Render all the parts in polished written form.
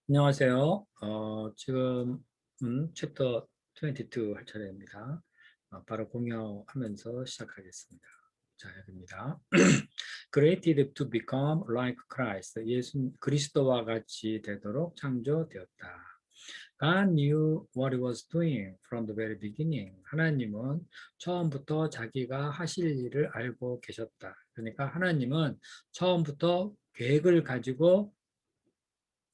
안녕하세요. 지금 챕터 22 할 차례입니다. 바로 공유하면서 시작하겠습니다. 자, 여기입니다. Created to become like Christ. 예수 그리스도와 같이 되도록 창조되었다. God knew what he was doing from the very beginning. 하나님은 처음부터 자기가 하실 일을 알고 계셨다. 그러니까 하나님은 처음부터 계획을 가지고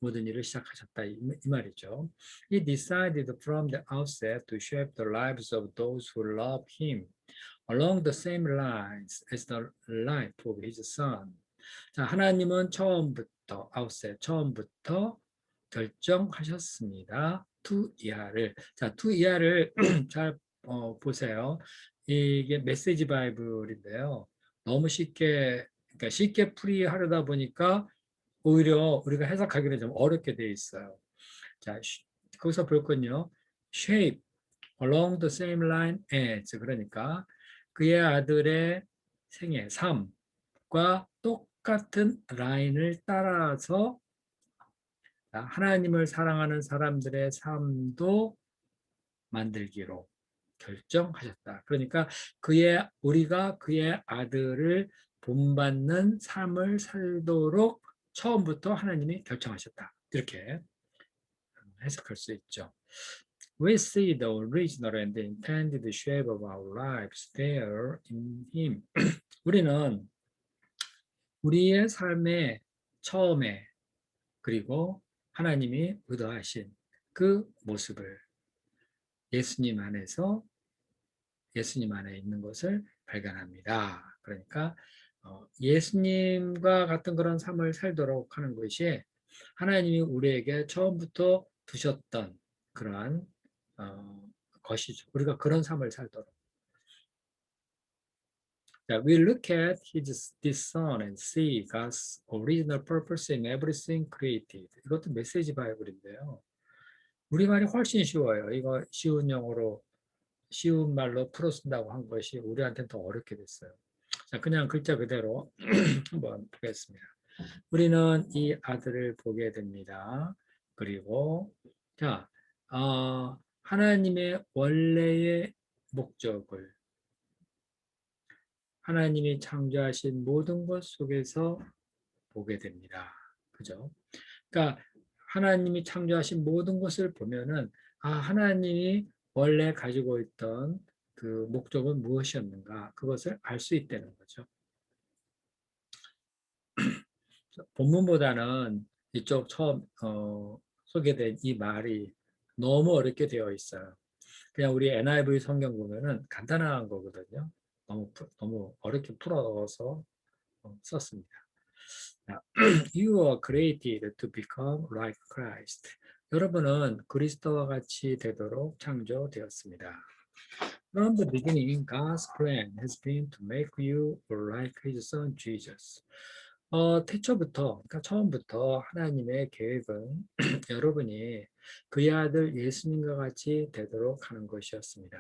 모든 일을 시작하셨다 이 말이죠. He decided from the outset to shape the lives of those who love him along the same lines as the life of his son. 자, 하나님은 처음부터 결정하셨습니다. to 이하를. 자, to 이하를 잘 보세요. 이게 메시지 바이블인데요. 너무 그러니까 쉽게 풀이하려다 보니까 오히려 우리가 해석하기는 좀 어렵게 되어 있어요. 자, 거기서 볼 건요. shape along the same line as 그러니까 그의 아들의 생애, 삶과 똑같은 라인을 따라서 하나님을 사랑하는 사람들의 삶도 만들기로 결정하셨다. 그러니까 우리가 그의 아들을 본받는 삶을 살도록 처음부터 하나님이 결정하셨다. 이렇게 해석할 수 있죠. We see the original and the intended shape of our lives there in Him. 우리는 우리의 삶의 처음에 그리고 하나님이 의도하신 그 모습을 예수님 안에 있는 것을 발견합니다. 그러니까 예수님과 같은 그런 삶을 살도록 하는 것이 하나님이 우리에게 처음부터 두셨던 그러한 것이죠. 우리가 그런 삶을 살도록. 자, we look at this son and see God's original purpose in everything created. 이것도 메시지 바이블인데요. 우리말이 훨씬 쉬워요. 이거 쉬운 말로 풀어 쓴다고 한 것이 우리한테는 더 어렵게 됐어요. 자, 그냥 글자 그대로 한번 보겠습니다. 우리는 이 아들을 보게 됩니다. 그리고 자, 하나님의 원래의 목적을 하나님이 창조하신 모든 것 속에서 보게 됩니다. 그죠? 그러니까 하나님이 창조하신 모든 것을 보면은 하나님이 원래 가지고 있던 그 목적은 무엇이었는가 그것을 알 수 있다는 거죠. 본문보다는 이쪽 처음 소개된 이 말이 너무 어렵게 되어 있어요. 그냥 우리 NIV 성경 보면은 간단한 거거든요. 너무 어렵게 풀어서 썼습니다. You are created to become like Christ. 여러분은 그리스도와 같이 되도록 창조되었습니다. From the beginning, God's plan has been to make you like His Son Jesus. 그러니까 처음부터 하나님의 계획은 여러분이 그의 아들 예수님과 같이 되도록 하는 것이었습니다.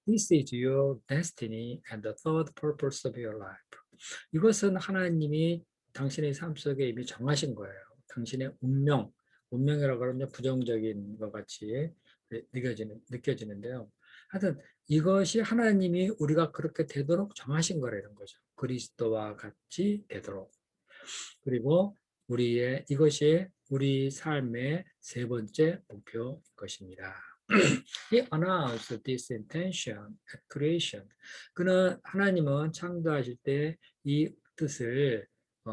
This is your destiny and the third purpose of your life. 이것은 하나님이 당신의 삶 속에 이미 정하신 거예요. 당신의 운명이라고 하면 부정적인 것 같이 느껴지는데요. 하여튼 이것이 하나님이 우리가 그렇게 되도록 정하신 거라는 거죠. 그리스도와 같이 되도록. 그리고 이것이 우리 삶의 세 번째 목표인 것입니다. He announced this intention at creation. 하나님은 창조하실 때 이 뜻을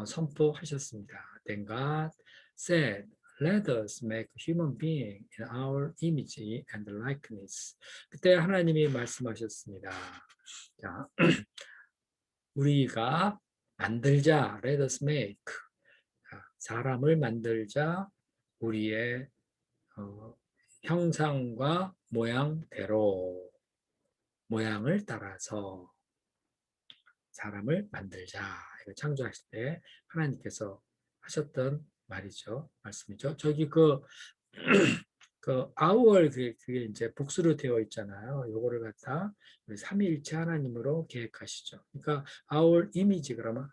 선포하셨습니다. Then God said, Let us make human being in our image and likeness. 그때 하나님이 말씀하셨습니다. 자, 우리가 만들자, let us make. 사람을 만들자, 우리의 형상과 모양을 따라서 사람을 만들자. 이거 창조하실 때 하나님께서 하셨던 말씀이죠. 저기 그 아우얼 그게 이제 복수로 되어 있잖아요. 요거를 갖다 삼위일체 하나님으로 계획하시죠. 그러니까 our image 그러면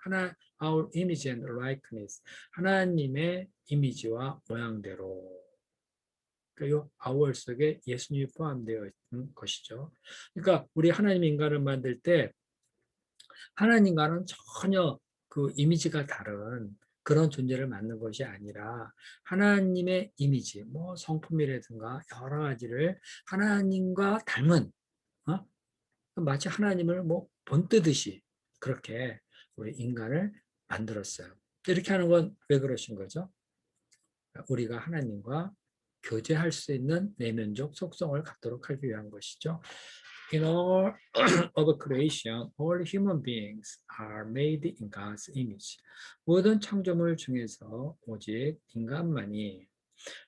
our image and likeness. 하나님의 이미지와 모양대로. 그러니까 이 our 속에 예수님이 포함되어 있는 것이죠. 그러니까 우리 하나님 인간을 만들 때 하나님과는 전혀 그 이미지가 다른 그런 존재를 만든 것이 아니라 하나님의 이미지, 뭐 성품이라든가 여러 가지를 하나님과 닮은, 어? 마치 하나님을 뭐 본뜨듯이 그렇게 우리 인간을 만들었어요. 이렇게 하는 건 왜 그러신 거죠? 우리가 하나님과 교제할 수 있는 내면적 속성을 갖도록 하기 위한 것이죠. In all of creation, all human beings are made in God's image. 모든 창조물 중에서 오직 인간만이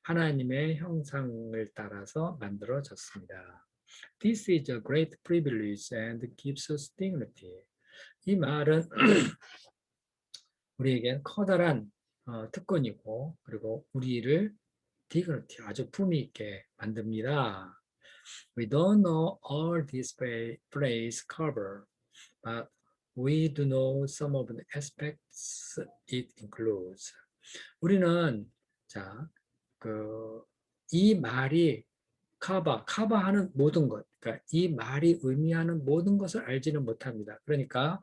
하나님의 형상을 따라서 만들어졌습니다. This is a great privilege and gives us dignity. 이 말은 우리에겐 커다란 특권이고 그리고 우리를 dignity 아주 품위 있게 만듭니다. We don't know all this phrase cover, but we do know some of the aspects it includes. 우리는 자, 이 말이 카바하는 모든 것, 그러니까 이 말이 의미하는 모든 것을 알지는 못합니다. 그러니까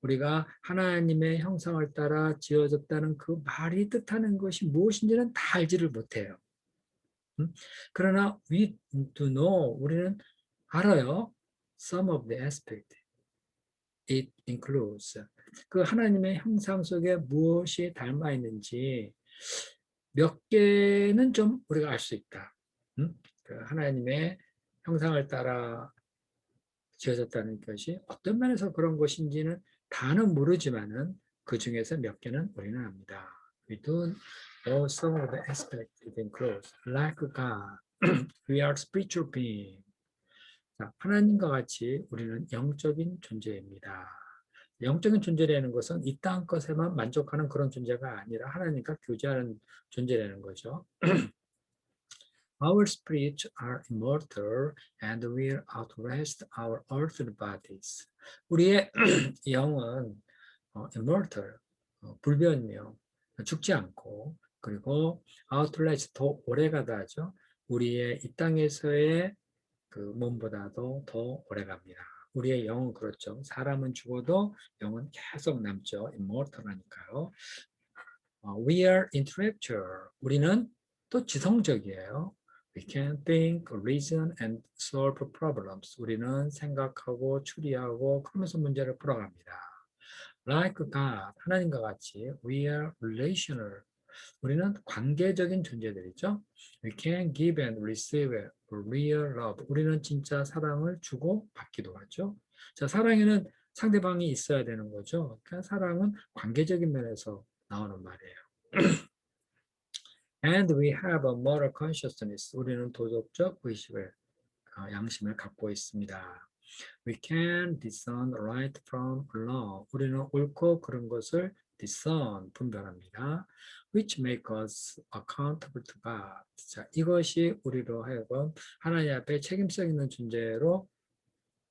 우리가 하나님의 형상을 따라 지어졌다는 그 말이 뜻하는 것이 무엇인지는 다 알지를 못해요. 그러나 we do know, 우리는 알아요. Some of the aspect it includes. 그 하나님의 형상 속에 무엇이 닮아 있는지 몇 개는 좀 우리가 알 수 있다. 그 하나님의 형상을 따라 지어졌다는 것이 어떤 면에서 그런 것인지는 다는 모르지만은 그 중에서 몇 개는 우리는 압니다. We do know some of the aspects it includes, like God. We are spiritual beings. 하나님과 같이 우리는 영적인 존재입니다. 영적인 존재라는 것은 이 땅 것에만 만족하는 그런 존재가 아니라 하나님과 교제하는 존재라는 거죠. Our spirits are immortal and will outlast our earthly bodies. 우리의 영은 immortal, 불변명, 죽지 않고 그리고 outlast, 더 오래가다 하죠. 우리의 이 땅에서의 그 몸보다도 더 오래갑니다. 우리의 영은 그렇죠. 사람은 죽어도 영은 계속 남죠. immortal하니까요. We are intellectual. 우리는 또 지성적이에요. We can think, reason, and solve problems. 우리는 생각하고 추리하고 그러면서 문제를 풀어갑니다. Like God, 하나님과 같이 we are relational. 우리는 관계적인 존재들이죠. We can give and receive real love. 우리는 진짜 사랑을 주고 받기도 하죠. 자, 사랑에는 상대방이 있어야 되는 거죠. 그러니까 사랑은 관계적인 면에서 나오는 말이에요. And we have a moral consciousness. 우리는 도덕적 의식을, 양심을 갖고 있습니다. We can discern right from wrong. 우리는 옳고 그른 것을 discern, 분별합니다. Which make us accountable to God. 자, 이것이 우리로 하여금 하나님 앞에 책임성 있는 존재로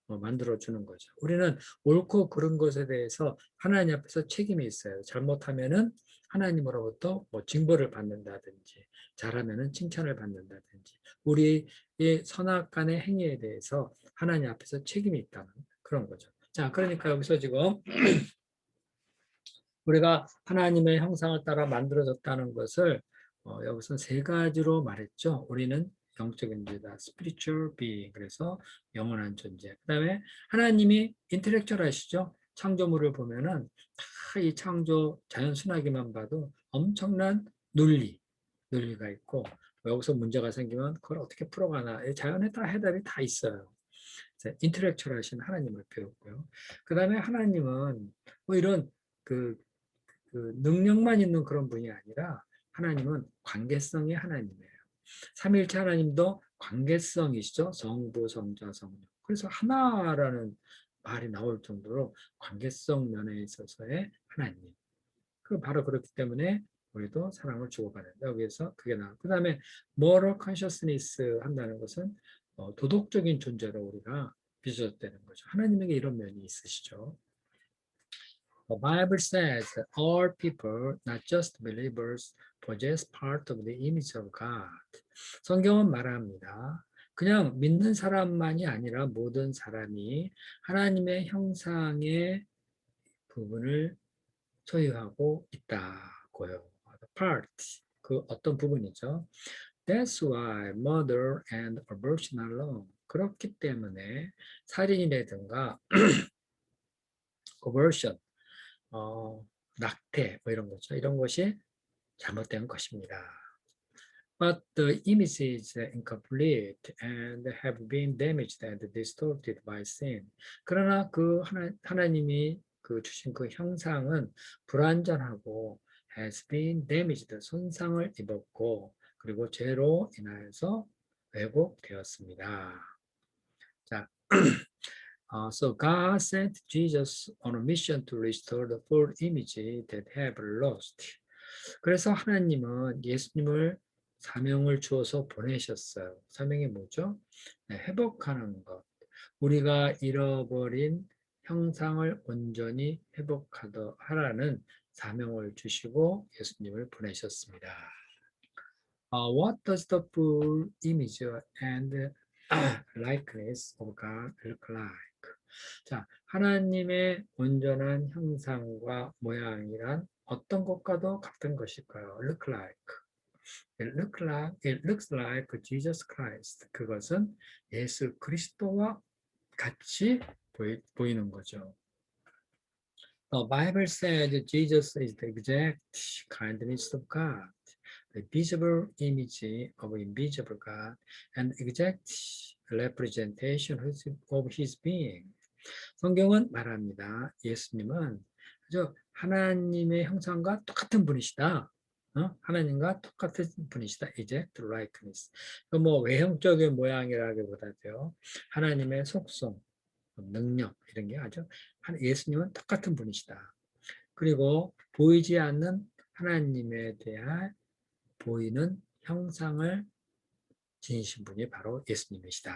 만들어주는 거죠. 우리는 옳고 그른 것에 대해서 하나님 앞에서 책임이 있어요. 잘못하면은 하나님으로부터 뭐 징벌을 받는다든지, 잘하면은 칭찬을 받는다든지, 우리의 선악간의 행위에 대해서 하나님 앞에서 책임이 있다는 그런 거죠. 자, 그러니까 여기서 지금 우리가 하나님의 형상을 따라 만들어졌다는 것을 여기서 세 가지로 말했죠. 우리는 영적인 존재다. spiritual being. 그래서 영원한 존재. 그 다음에 하나님이 인텔렉츄얼 하시죠. 창조물을 보면은 다 이 창조 자연 순하기만 봐도 엄청난 논리가 있고 여기서 문제가 생기면 그걸 어떻게 풀어가나. 자연에 다 해답이 다 있어요. 인텔렉츄얼 하신 하나님을 배웠고요. 그 다음에 하나님은 뭐 이런 그 능력만 있는 그런 분이 아니라 하나님은 관계성의 하나님이에요. 삼위일체 하나님도 관계성이시죠. 성부, 성자, 성령. 그래서 하나라는 말이 나올 정도로 관계성 면에 있어서의 하나님. 그 바로 그렇기 때문에 우리도 사랑을 주고받는 여기에서 그게 나와. 그 다음에 moral consciousness 한다는 것은 도덕적인 존재로 우리가 빚어졌다는 거죠. 하나님에게 이런 면이 있으시죠. The Bible says that all people, not just believers, possess part of the image of God. 성경은 말합니다. 그냥 믿는 사람만이 아니라 모든 사람이 하나님의 형상의 부분을 소유하고 있다고요. Part, 그 어떤 부분이죠. That's why murder and abortion are wrong. 그렇기 때문에 살인이라든가 abortion, 낙태 뭐 이런 거죠. 이런 것이 잘못된 것입니다. But the image is incomplete and have been damaged and distorted by sin. 그러나 그 하나님이 그 주신 그 형상은 불완전하고 has been damaged, 손상을 입었고 그리고 죄로 인하여서 왜곡되었습니다. 자, so God sent Jesus on a mission to restore the full image that have lost. 그래서 하나님은 예수님을 사명을 주어서 보내셨어요. 사명이 뭐죠? 네, 회복하는 것. 우리가 잃어버린 형상을 온전히 회복하라는 사명을 주시고 예수님을 보내셨습니다. What does the full image and likeness of God look like? 자, 하나님의 온전한 형상과 모양이란 어떤 것과도 같은 것일까요? Look like. It looks like Jesus Christ. 그것은 예수 그리스도와 같이 보이는 거죠. The Bible said Jesus is the exact kindness of God, the visible image of invisible God, and exact representation of His being. 성경은 말합니다. 예수님은 그저 하나님의 형상과 똑같은 분이시다. 하나님과 똑같은 분이시다. exact likeness. 뭐 외형적인 모양이라기보다도요. 하나님의 속성, 능력 이런 게 아주 예수님은 똑같은 분이시다. 그리고 보이지 않는 하나님에 대한 보이는 형상을 지니신 분이 바로 예수님이시다.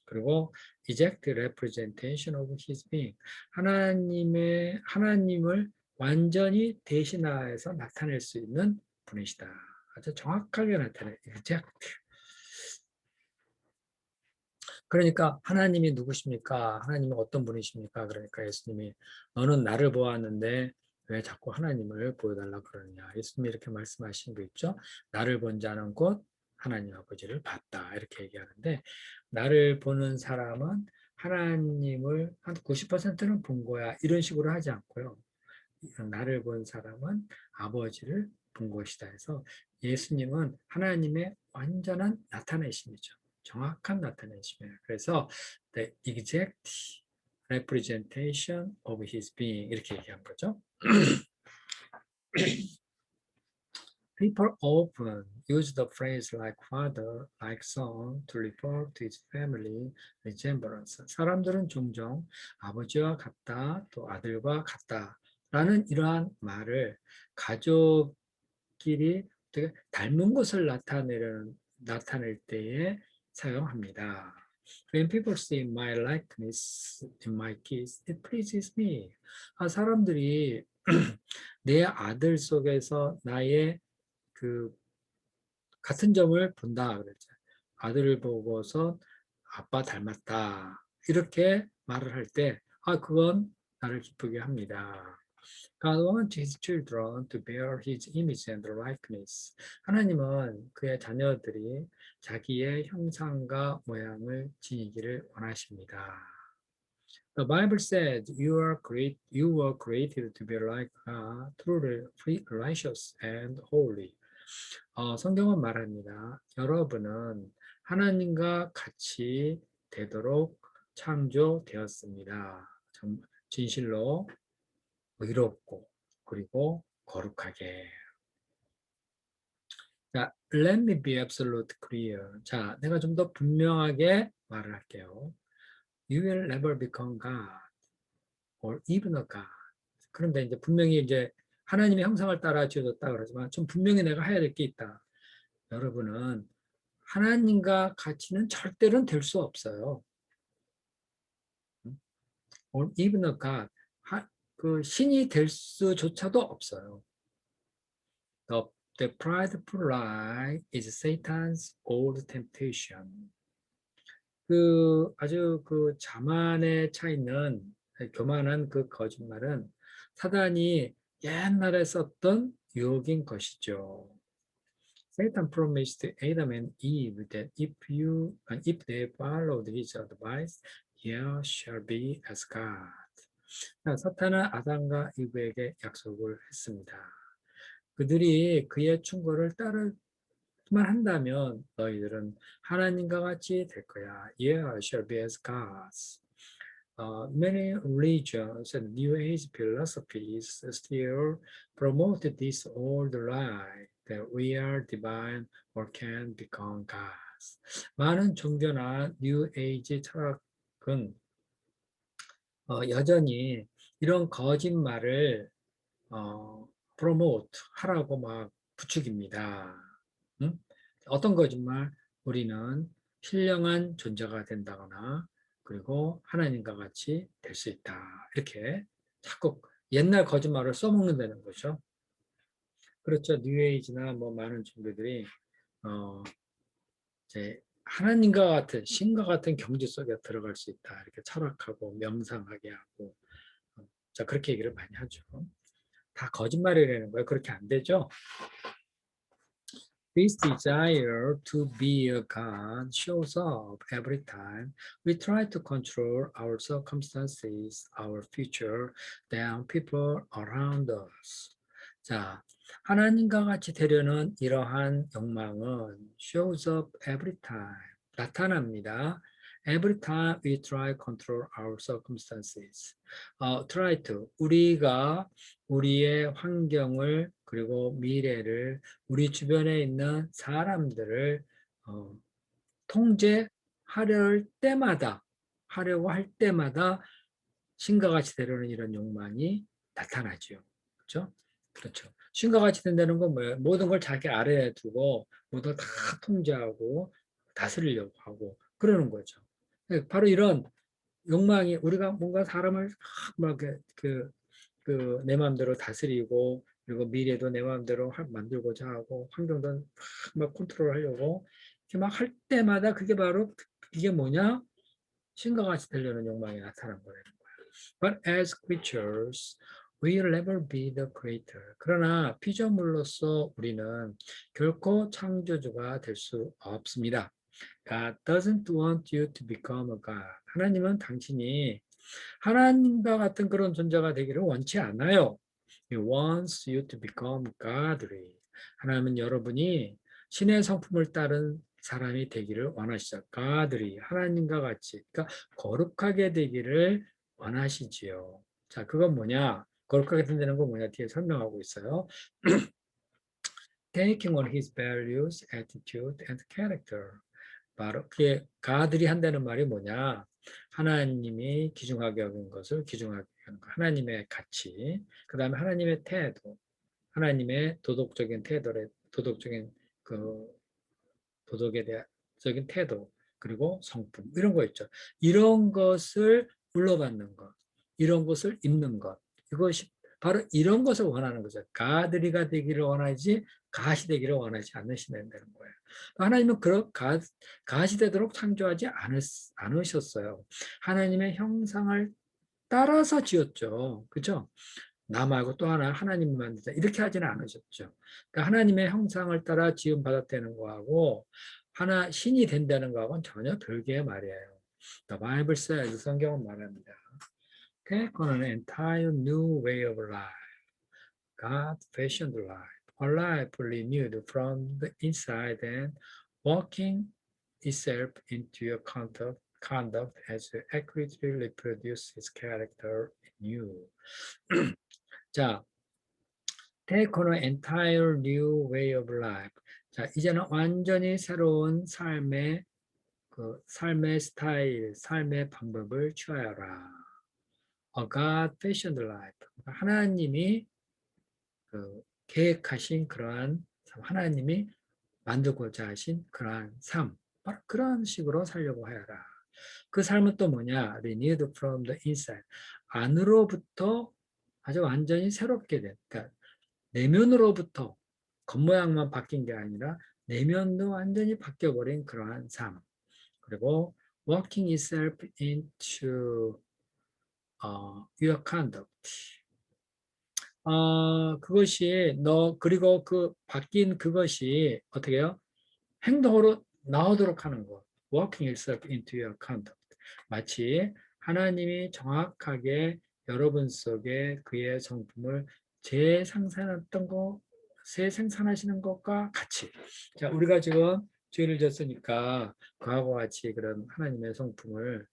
그리고 exact representation of his being. 하나님을 완전히 대신하여서 나타낼 수 있는 분이시다. 아주 정확하게 나타내. exact. 그러니까 하나님이 누구십니까? 하나님은 어떤 분이십니까? 그러니까 예수님이 너는 나를 보았는데 왜 자꾸 하나님을 보여달라 그러느냐. 예수님이 이렇게 말씀하신 거 있죠. 나를 본 자는 곧 하나님 아버지를 봤다. 이렇게 얘기하는데 나를 보는 사람은 하나님을 한 90%는 본 거야. 이런 식으로 하지 않고요. 나를 본 사람은 아버지를 본 것이다 해서 예수님은 하나님의 완전한 나타내심이죠. 정확한 나타내심이에요. 그래서 the exact representation of his being 이렇게 얘기한 거죠. People often use the phrase like father, like son to refer to his family resemblance. 사람들은 종종 아버지와 같다, 또 아들과 같다라는 이러한 말을 가족끼리 되게 닮은 것을 나타낼 때에 사용합니다. When people see my likeness in my kids, it pleases me. 사람들이 내 아들 속에서 나의 그 같은 점을 본다 그랬죠. 아들을 보고서 아빠 닮았다 이렇게 말을 할 때, 그건 나를 기쁘게 합니다. God wants His children to bear His image and likeness. 하나님은 그의 자녀들이 자기의 형상과 모양을 지니기를 원하십니다. The Bible says you were created to be like God, truly righteous and holy. 성경은 말합니다. 여러분은 하나님과 같이 되도록 창조되었습니다. 진실로 의롭고 그리고 거룩하게. 자, let me be absolute clear. 자, 내가 좀 더 분명하게 말을 할게요. You will never become God or even a God. 그런데 이제 분명히 이제 하나님의 형상을 따라 지어졌다 그러지만 좀 분명히 내가 해야 될 게 있다. 여러분은 하나님과 같이는 절대로 될 수 없어요. or even a God. 그 신이 될 수조차도 없어요. The prideful lie is Satan's old temptation. 그 아주 그 자만에 차 있는 교만한 그 거짓말은 사단이 옛날에 썼던 유혹인 것이죠. Satan promised Adam and Eve that if they followed his advice, ye shall be as God. 사탄은 아담과 이브에게 약속을 했습니다. 그들이 그의 충고를 따르기만 한다면 너희들은 하나님과 같이 될 거야. Yeah, shall be as gods. Many religions and New Age philosophies still promote this old lie that we are divine or can become gods. 많은 종교나 New Age 철학은 여전히 이런 거짓말을 promote 하라고 막 부추깁니다. 응? 어떤 거짓말? 우리는 신령한 존재가 된다거나 그리고 하나님과 같이 될 수 있다. 이렇게 자꾸 옛날 거짓말을 써먹는다는 거죠. 그렇죠. 뉴에이지나 뭐 많은 종교들이 이제 하나님과 같은 신과 같은 경지 속에 들어갈 수 있다. 이렇게 철학하고 명상하게 하고 자 그렇게 얘기를 많이 하죠. 다 거짓말이라는 거예요. 그렇게 안 되죠. This desire to be a God shows up every time we try to control our circumstances, our future, than people around us. 자, 하나님과 같이 되려는 이러한 욕망은 shows up every time. 나타납니다. Every time we try to control our circumstances. Try to. 우리가 우리의 환경을 그리고 미래를 우리 주변에 있는 사람들을 하려고 할 때마다 신과 같이 되려는 이런 욕망이 나타나죠. 그렇죠? 그렇죠. 신과 같이 된다는 건 뭐예요? 모든 걸 자기 아래에 두고 모두 다 통제하고 다스리려고 하고 그러는 거죠. 바로 이런 욕망이 우리가 뭔가 사람을 막그내 마음대로 다스리고 그리고 미래도 내 마음대로 만들고자 하고 환경도 막 컨트롤하려고 이렇게 막 할 때마다 그게 바로 이게 뭐냐? 신과 같이 되려는 욕망이 나타난 거예요. But as creatures, we'll never be the creator. 그러나 피조물로서 우리는 결코 창조주가 될 수 없습니다. God doesn't want you to become a God. 하나님은 당신이 하나님과 같은 그런 존재가 되기를 원치 않아요. He wants you to become godly. 하나님은 여러분이 신의 성품을 따른 사람이 되기를 원하시죠. godly. 하나님과 같이. 그러니까 거룩하게 되기를 원하시지요. 자, 그건 뭐냐? 거룩하게 된다는 건 뭐냐? 뒤에 설명하고 있어요. Taking on his values, attitude, and character. 바로 그게 가들이 한다는 말이 뭐냐? 하나님이 기중하게 여긴 것을 기중하게 여기는 것. 하나님의 가치, 그 다음에 하나님의 태도, 하나님의 도덕적인 태도래, 도덕적인 그 도덕에 대한 태도, 그리고 성품 이런 거 있죠. 이런 것을 물러받는 것, 이런 것을 입는 것, 이것이 바로 이런 것을 원하는 거죠. 가드리가 되기를 원하지 가시 되기를 원하지 않으시는 거예요. 하나님은 그런 가시 되도록 창조하지 않으셨어요. 하나님의 형상을 따라서 지었죠. 그렇죠? 나 말고 또 하나 하나님 만들자 이렇게 하지는 않으셨죠. 그러니까 하나님의 형상을 따라 지음 받았다는 거하고 하나 신이 된다는 거하고는 전혀 별개의 말이에요. The Bible says 성경은 말합니다. Take on an entire new way of life. God fashioned life, a life renewed from the inside and working itself into your conduct as it accurately reproduces its character in you. 자, take on an entire new way of life. 자, 이제는 완전히 새로운 삶의 스타일, 삶의 방법을 취하여라. A God fashioned life. 하나님이 계획하신 그러한 삶, 하나님이 만들고자 하신 그러한 삶, 바로 그런 식으로 살려고 하여라. 그 삶은 또 뭐냐? Renewed from the inside. 안으로부터 아주 완전히 새롭게 된, 그러니까 내면으로부터 겉모양만 바뀐 게 아니라 내면도 완전히 바뀌어버린 그러한 삶. 그리고 working itself into your conduct. 그것이 그리고 그 바뀐 그것이 어떻게 해요? 행동으로 나오도록 하는 것. working itself into your conduct. 마치 하나님이 정확하게 여러분 속에 그의 성품을 재생산했던 것, 재생산하시는 것과 같이. 자, 우리가 지금 죄를 졌으니까 그와 같이 그런 하나님의 성품을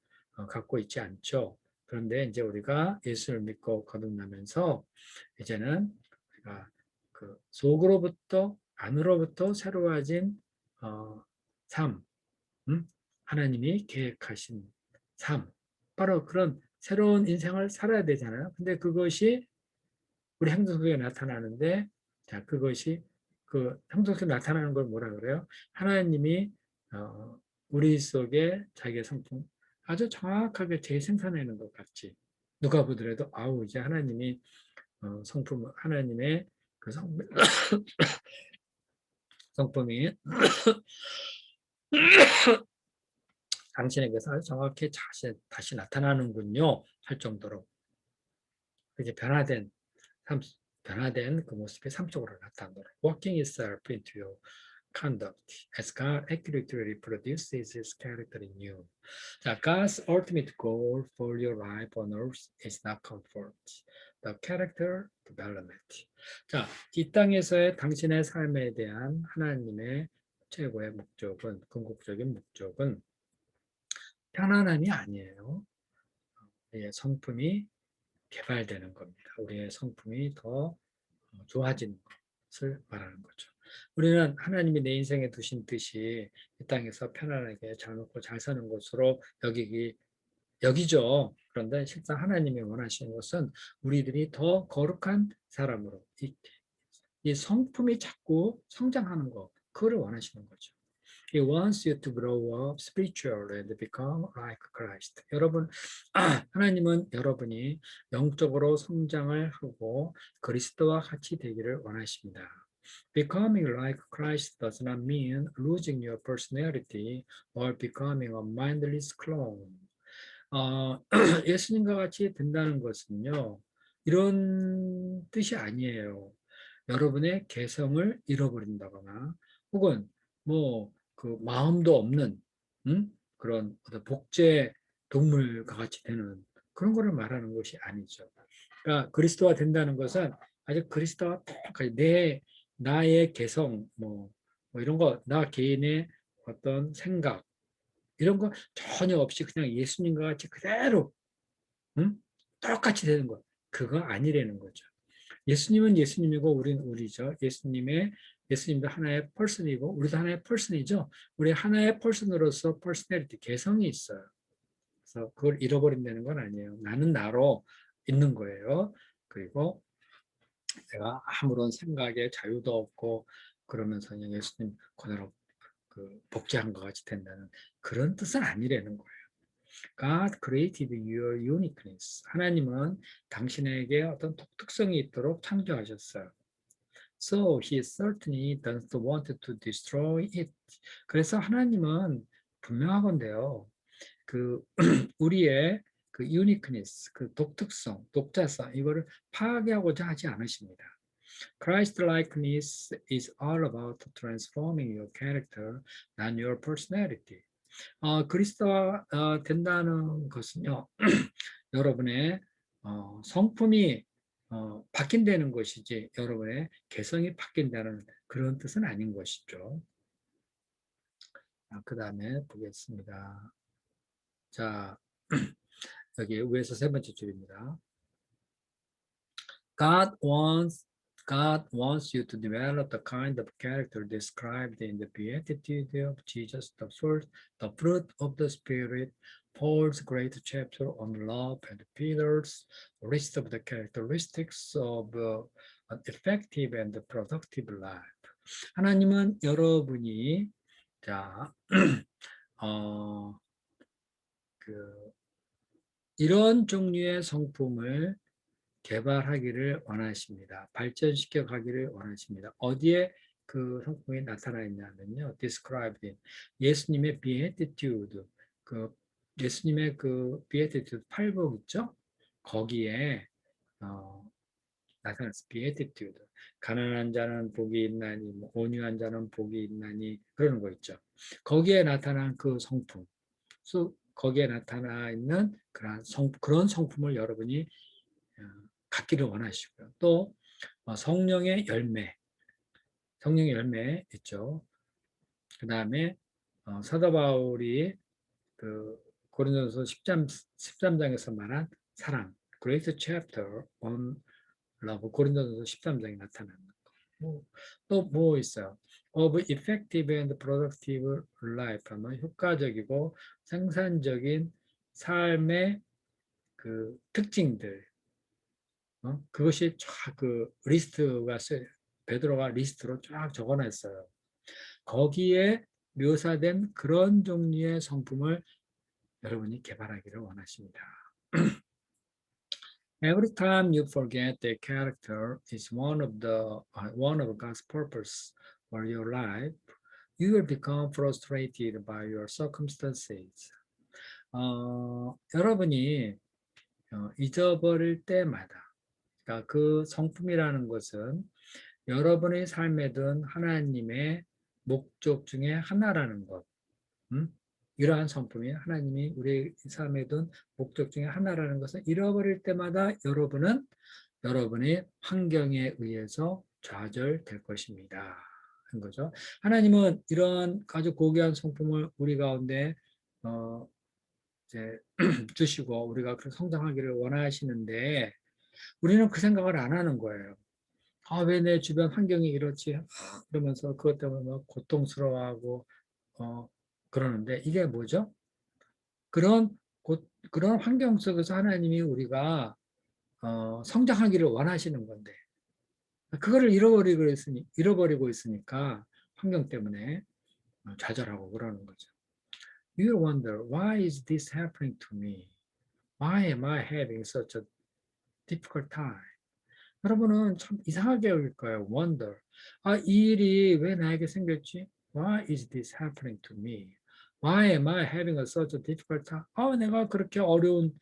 갖고 있지 않죠. 그런데 이제 우리가 예수를 믿고 거듭나면서 이제는 우리가 그 속으로부터 안으로부터 새로워진 삶, 하나님이 계획하신 삶, 바로 그런 새로운 인생을 살아야 되잖아요. 근데 그것이 우리 행동 속에 나타나는데, 자, 그것이 그 행동 속에 나타나는 걸 뭐라 그래요? 하나님이 우리 속에 자기의 성품 아주 정확하게 재생산하는 것 같이 누가 보더라도 아우 이제 하나님이 성품 하나님의 그 성품이 당신에게서 정확히 다시 나타나는군요 할 정도로 이제 삶, 변화된 그 모습이 삶 속으로 나타나도록 working itself into your conduct as God accurately reproduces His character in you. 자, God's ultimate goal for your life on earth is not comfort, the character development. 자, 이 땅에서의 당신의 삶에 대한 하나님의 최고의 목적은 궁극적인 목적은 편안함이 아니에요. 우리의 성품이 개발되는 겁니다. 우리의 성품이 더 좋아지는 것을 말하는 거죠. 우리는 하나님이 내 인생에 두신 뜻이 이 땅에서 편안하게 잘 먹고 잘 사는 것으로 여기죠. 그런데 실상 하나님이 원하시는 것은 우리들이 더 거룩한 사람으로 이 성품이 자꾸 성장하는 것, 그거를 원하시는 거죠. He wants you to grow up spiritually and become like Christ. 여러분, 하나님은 여러분이 영적으로 성장을 하고 그리스도와 같이 되기를 원하십니다. Becoming like Christ does not mean losing your personality or becoming a mindless clone. 예수님과 같이 된다는 것은요, 이런 뜻이 아니에요. 여러분의 개성을 잃어버린다거나 혹은 뭐 그 마음도 없는 그런 어떤 복제 동물과 같이 되는 그런 거를 말하는 것이 아니죠. 그러니까 그리스도가 된다는 것은 아주 그리스도와 똑같이 나의 개성 뭐 이런 거 나 개인의 어떤 생각 이런 거 전혀 없이 그냥 예수님과 같이 그대로 똑같이 되는 것 그거 아니라는 거죠. 예수님은 예수님이고 우리는 우리죠. 예수님도 하나의 펄슨이고 우리도 하나의 펄슨이죠. 우리 하나의 펄슨으로서 퍼스널리티 개성이 있어요. 그래서 그걸 잃어버린다는 건 아니에요. 나는 나로 있는 거예요. 그리고 내가 아무런 생각에 자유도 없고 그러면서 그냥 예수님 그대로 그 복제한 것 같이 된다는 그런 뜻은 아니라는 거예요. God created your uniqueness. 하나님은 당신에게 어떤 독특성이 있도록 창조하셨어요. So he certainly doesn't want to destroy it. 그래서 하나님은 분명하건대요. 그 우리의 그 uniqueness, 그 독특성, 독자성 이거를 파괴하고자 하지 않으십니다. Christ-likeness is all about transforming your character, not your personality. 그리스도가 된다는 것은요, 여러분의 성품이 바뀐다는 것이지 여러분의 개성이 바뀐다는 그런 뜻은 아닌 것이죠. 그 다음에 보겠습니다. 자, 여기 위에서 세 번째 줄입니다. God wants you to develop the kind of character described in the Beatitude of Jesus, the fruit of the Spirit, Paul's great chapter on love, and Peter's list of the characteristics of an effective and productive life. 하나님은 여러분이 자, 이런 종류의 성품을 개발하기를 원하십니다. 발전시켜 가기를 원하십니다. 어디에 그 성품이 나타나 있냐면요. described in 예수님의 beatitude, 그 예수님의 그 beatitude 팔복 있죠? 거기에 어, 나타났어. beatitude. 가난한 자는 복이 있나니, 뭐 온유한 자는 복이 있나니 그러는 거 있죠. 거기에 나타난 그 성품, 거기에 나타나 있는 그런 성품을 여러분이 어, 갖기를 원하시고요. 또 성령의 열매, 성령의 열매 있죠. 그 다음에 사도 바울이 그 고린도서 13장에서 말한 사랑, Great Chapter on Love, 고린도서 13장에 나타나는 거. 또 뭐 있어요? Of effective and productive life 하면 효과적이고 생산적인 삶의 그 특징들, 그것이 쫙 그 리스트가 베드로가 리스트로 쫙 적어놨어요. 거기에 묘사된 그런 종류의 성품을 여러분이 개발하기를 원하십니다. Every time you forget that character is one of God's purpose for your life, you will become frustrated by your circumstances. 여러분이 잊어버릴 때마다, 그러니까 그 성품이라는 것은 여러분의 삶에 든 하나님의 목적 중에 하나라는 것. 이러한 성품이 하나님이 우리 삶에 둔 목적 중에 하나라는 것을 잃어버릴 때마다 여러분은 여러분의 환경에 의해서 좌절될 것입니다. 한 거죠. 하나님은 이런 아주 고귀한 성품을 우리 가운데 이제 주시고 우리가 그 성장하기를 원하시는데 우리는 그 생각을 안 하는 거예요. 왜 내 주변 환경이 이렇지? 그러면서 그것 때문에 막 고통스러워하고 그러는데 이게 뭐죠? 그런 환경 속에서 하나님이 우리가 성장하기를 원하시는 건데 그거를 잃어버리고 있으니까 환경 때문에 좌절하고 그러는 거죠. You wonder why is this happening to me? Why am I having such a difficult time? 여러분은 참 이상하게 여길 거예요. Wonder. 이 일이 왜 나에게 생겼지? Why is this happening to me? Why am I having such a difficult time? 내가 그렇게 어려운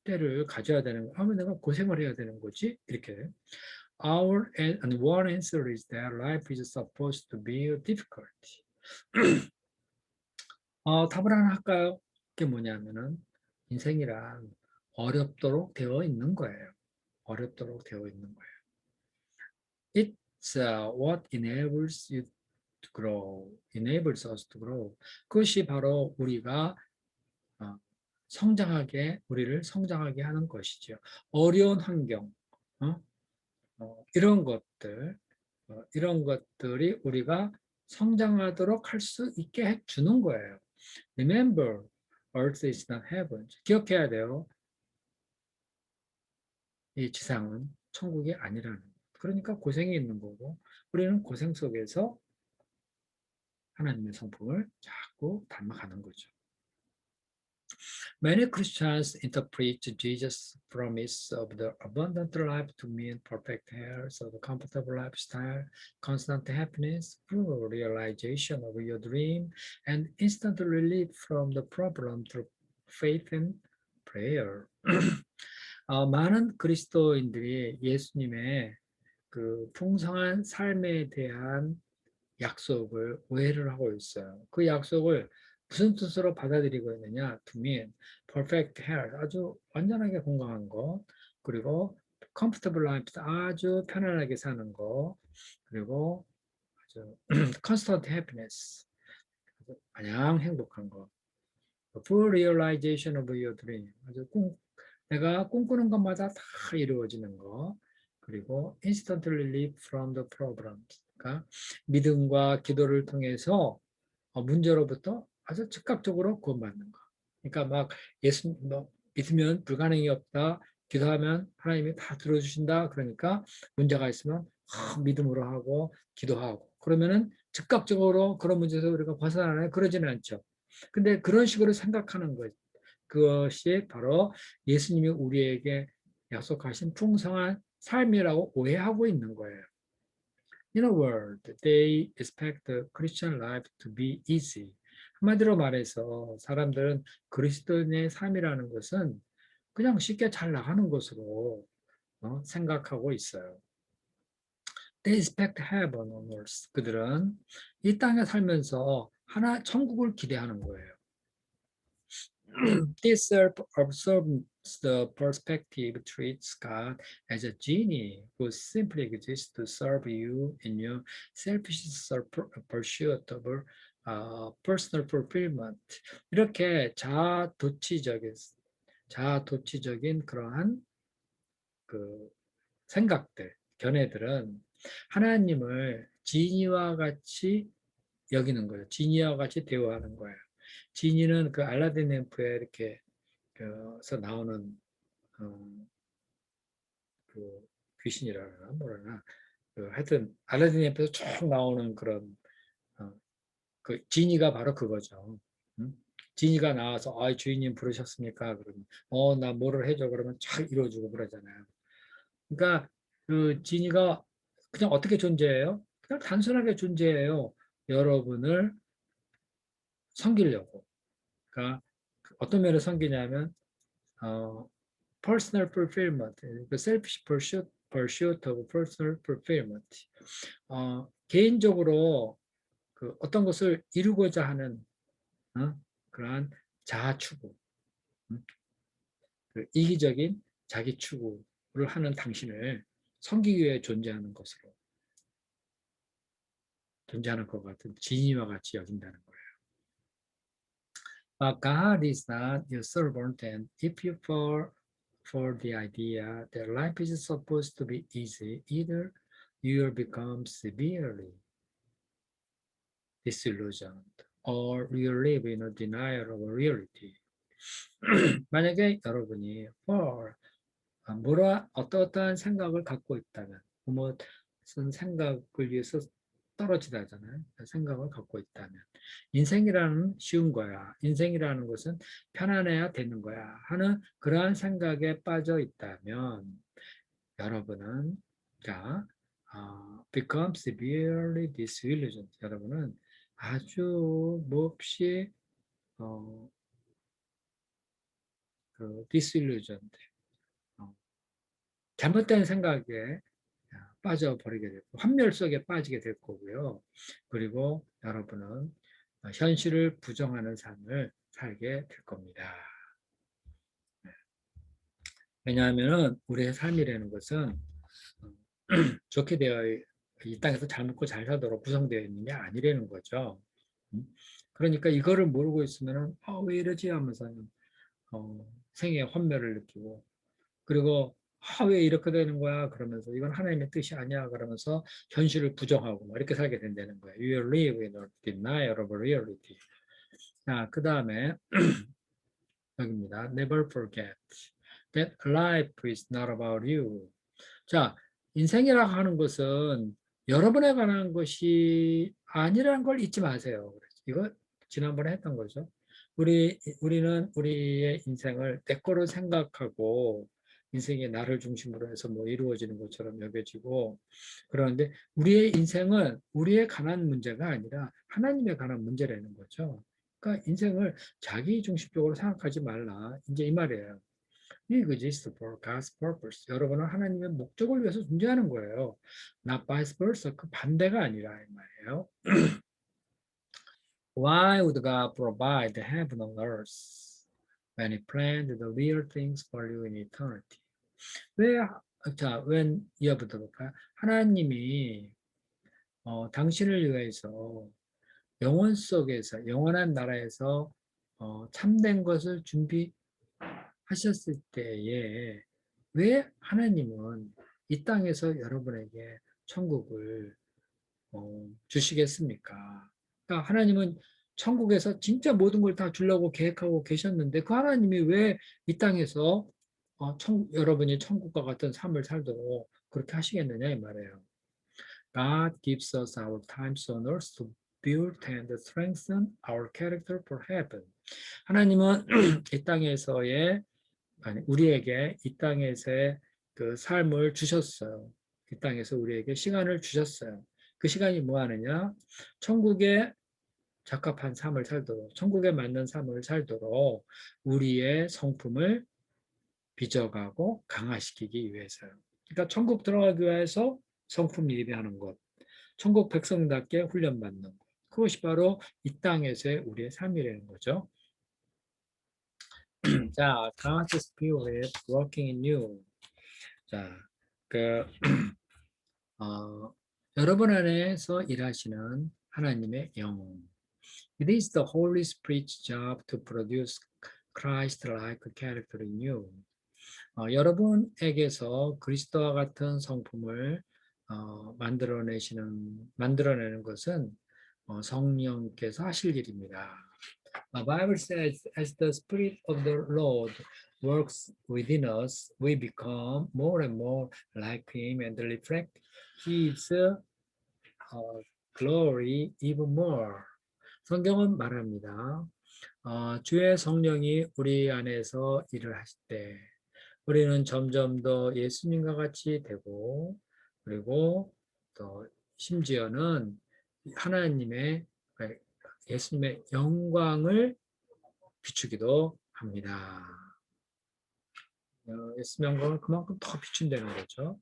때를 가져야 되는 거. 내가 고생을 해야 되는 거지? 이렇게. And one answer is that life is supposed to be difficult. 답을 하나 할까요? 그게 뭐냐면은 인생이란 어렵도록 되어 있는 거예요. 어렵도록 되어 있는 거예요. It's what enables you to grow, enables us to grow. 그것이 바로 우리가 우리를 성장하게 하는 것이죠. 어려운 환경, 이런 것들이 우리가 성장하도록 할 수 있게 해주는 거예요. Remember, earth is not heaven. 기억해야 돼요. 이 지상은 천국이 아니라는 거. 그러니까 고생이 있는 거고 우리는 고생 속에서 하나님의 성품을 자꾸 닮아가는 거죠. Many Christians interpret Jesus' promise of the abundant life to mean perfect health, a comfortable lifestyle, constant happiness, full realization of your dream, and instant relief from the problem through faith and prayer. 많은 그리스도인들이 예수님의 그 풍성한 삶에 대한 약속을 오해를 하고 있어요. 그 약속을 무슨 뜻으로 받아들이고 있느냐? To mean perfect health, 아주 완전하게 건강한 거, 그리고 comfortable life, 아주 편안하게 사는 거, 그리고 아주 constant happiness, 마냥 행복한 거, full realization of your dream, 내가 꿈꾸는 것마다 다 이루어지는 거, 그리고 instant relief from the problems, 그러니까 믿음과 기도를 통해서 문제로부터 아주 즉각적으로 구원받는 거. 그러니까 막 믿으면 불가능이 없다. 기도하면 하나님이 다 들어주신다. 그러니까 문제가 있으면 믿음으로 하고 기도하고 그러면은 즉각적으로 그런 문제에서 우리가 벗어나나요? 그러지는 않죠. 근데 그런 식으로 생각하는 것, 그것이 바로 예수님이 우리에게 약속하신 풍성한 삶이라고 오해하고 있는 거예요. In a word, they expect the Christian life to be easy. 한마디로 말해서 사람들은 그리스도인의 삶이라는 것은 그냥 쉽게 잘 나가는 것으로 생각하고 있어요. They expect heaven on earth. 그들은 이 땅에 살면서 하나 천국을 기대하는 거예요. This self-absorbed perspective treats God as a genie who simply exists to serve you in your selfish pursuit of personal fulfillment. 이렇게 자아도취적인 그러한 그 생각들, 견해들은 하나님을 지니와 같이 여기는 거예요. 지니와 같이 대우하는 거예요. 지니는 그 알라딘 램프에 이렇게 서 나오는 그 귀신이라 그러나 뭐라나 하여튼 알라딘 램프에서 쭉 나오는 그런 그 지니가 바로 그거죠. 응? 지니가 나와서 주인님 부르셨습니까? 그러면 나 뭐를 해줘 그러면 잘 이루어주고 그러잖아요. 그러니까 그 지니가 그냥 어떻게 존재해요? 그냥 단순하게 존재해요. 여러분을 섬기려고. 그러니까 어떤 면을 섬기냐면 어, personal fulfillment, 그 selfish pursuit of personal fulfillment. 개인적으로 그 어떤 것을 이루고자 하는 그러한 자아 추구, 음, 그 이기적인 자기 추구를 하는 당신을 섬기기 위해 존재하는 것 같은 진이와 같이 여긴다는 거예요. But God is not your servant, and if you fall for the idea that life is supposed to be easy, either you will become severely disillusioned or you live in a denial of reality. 만약에 여러분이 어떠한 생각을 갖고 있다면, 무슨 생각을 위해서 떨어지다잖아요. 생각을 갖고 있다면. 인생이라는 쉬운 거야. 인생이라는 것은 편안해야 되는 거야. 하는 그러한 생각에 빠져 있다면, 여러분은, become severely disillusioned. 여러분은 아주 몹시, disillusioned. 잘못된 생각에 빠져버리게 되고 환멸 속에 빠지게 될 거고요. 그리고 여러분은 현실을 부정하는 삶을 살게 될 겁니다. 왜냐하면 우리의 삶이라는 것은 좋게 이 땅에서 잘 먹고 잘 살도록 구성되어 있는 게 아니라는 거죠. 그러니까 이거를 모르고 있으면 왜 이러지 하면서 생애의 환멸을 느끼고 그리고 왜 이렇게 되는 거야? 그러면서 이건 하나님의 뜻이 아니야. 그러면서 현실을 부정하고 이렇게 살게 된다는 거예요. You live in a denial of reality. 자, 그 다음에 여기입니다. Never forget that life is not about you. 자, 인생이라고 하는 것은 여러분에 관한 것이 아니라는 걸 잊지 마세요. 이거 지난번에 했던 거죠. 우리는 우리의 인생을 내 거로 생각하고 인생이 나를 중심으로 해서 뭐 이루어지는 것처럼 여겨지고 그러는데 우리의 인생은 우리에 관한 문제가 아니라 하나님에 관한 문제라는 거죠. 그러니까 인생을 자기 중심적으로 생각하지 말라. 이제 이 말이에요. You exist for God's purpose. 여러분은 하나님의 목적을 위해서 존재하는 거예요. Not vice versa. 그 반대가 아니라 이 말이에요. Why would God provide the heaven on earth when He planned the real things for you in eternity? when 이어부터 볼까요? 하나님이 당신을 위해서 영원 속에서 영원한 나라에서 참된 것을 준비하셨을 때에 왜 하나님은 이 땅에서 여러분에게 천국을 주시겠습니까? 그러니까 하나님은 천국에서 진짜 모든 걸 다 주려고 계획하고 계셨는데 그 하나님이 왜 이 땅에서 여러분이 천국과 같은 삶을 살도록 그렇게 하시겠느냐 이 말이에요. God gives us our times on earth to build and strengthen our character for heaven. 하나님은 이 땅에서의 아니 우리에게 이 땅에서의 그 삶을 주셨어요. 이 땅에서 우리에게 시간을 주셨어요. 그 시간이 뭐 하느냐? 천국에 적합한 삶을 살도록, 천국에 맞는 삶을 살도록 우리의 성품을 빚어가고 강화시키기 위해서요. 그러니까 천국 들어가기 위해서 성품 예비하는 것, 천국 백성답게 훈련받는 것. 그것이 바로 이 땅에서의 우리의 삶이라는 거죠. 자, God's Spirit working in you. 자, 그 여러분 안에서 일하시는 하나님의 영. It is the Holy Spirit's job to produce Christ-like character in you. 여러분에게서 그리스도와 같은 성품을 만들어내는 것은 성령께서 하실 일입니다. The Bible says, as the Spirit of the Lord works within us, we become more and more like Him and reflect His glory even more. 성경은 말합니다. 주의 성령이 우리 안에서 일을 하실 때 우리는 점점 더 예수님과 같이 되고 그리고 또 심지어는 하나님의 예수님의 영광을 비추기도 합니다. 예수님의 영광을 그만큼 더 비춘다는 거죠.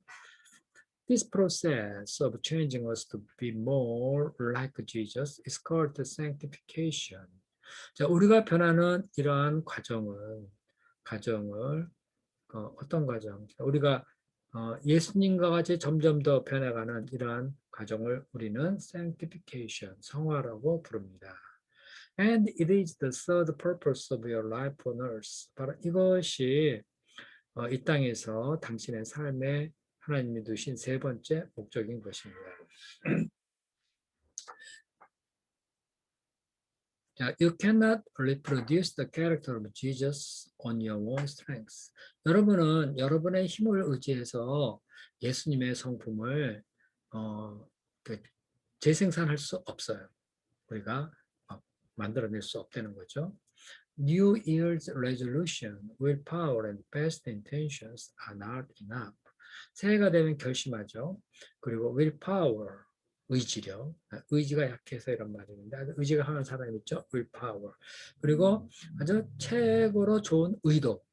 This process of changing us to be more like Jesus is called sanctification. 자, 우리가 변하는 이러한 과정을 어떤 과정? 우리가 예수님과 같이 점점 더 변해가는 이러한 과정을 우리는 sanctification, 성화라고 부릅니다. And it is the third purpose of your life on earth. 바로 이것이 이 땅에서 당신의 삶에 하나님이 두신 세 번째 목적인 것입니다. You cannot reproduce the character of Jesus on your own strength. 여러분은 여러분의 힘을 의지해서 예수님의 성품을 재생산할 수 없어요. 우리가 만들어낼 수 없다는 거죠. New Year's resolution, willpower, and best intentions are not enough. 새해가 되면 결심하죠. 그리고 willpower, 의지력, 의지가 약해서 이런 말이 있는데 의지가 강한 사람이 있죠. willpower. 그리고 아주 최고로 좋은 의도.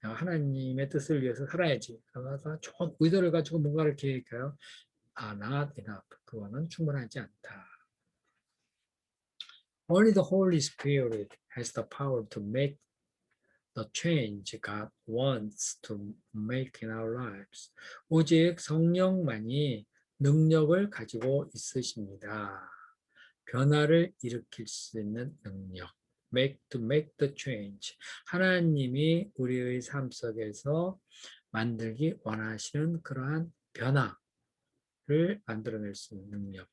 하나님의 뜻을 위해서 살아야지. 그래서 좋은 의도를 가지고 뭔가를 계획해요. are not enough. 그거는 충분하지 않다. Only the Holy Spirit has the power to make the change God wants to make in our lives. 오직 성령만이 능력을 가지고 있으십니다. 변화를 일으킬 수 있는 능력. to make the change. 하나님이 우리의 삶 속에서 만들기 원하시는 그러한 변화를 만들어낼 수 있는 능력.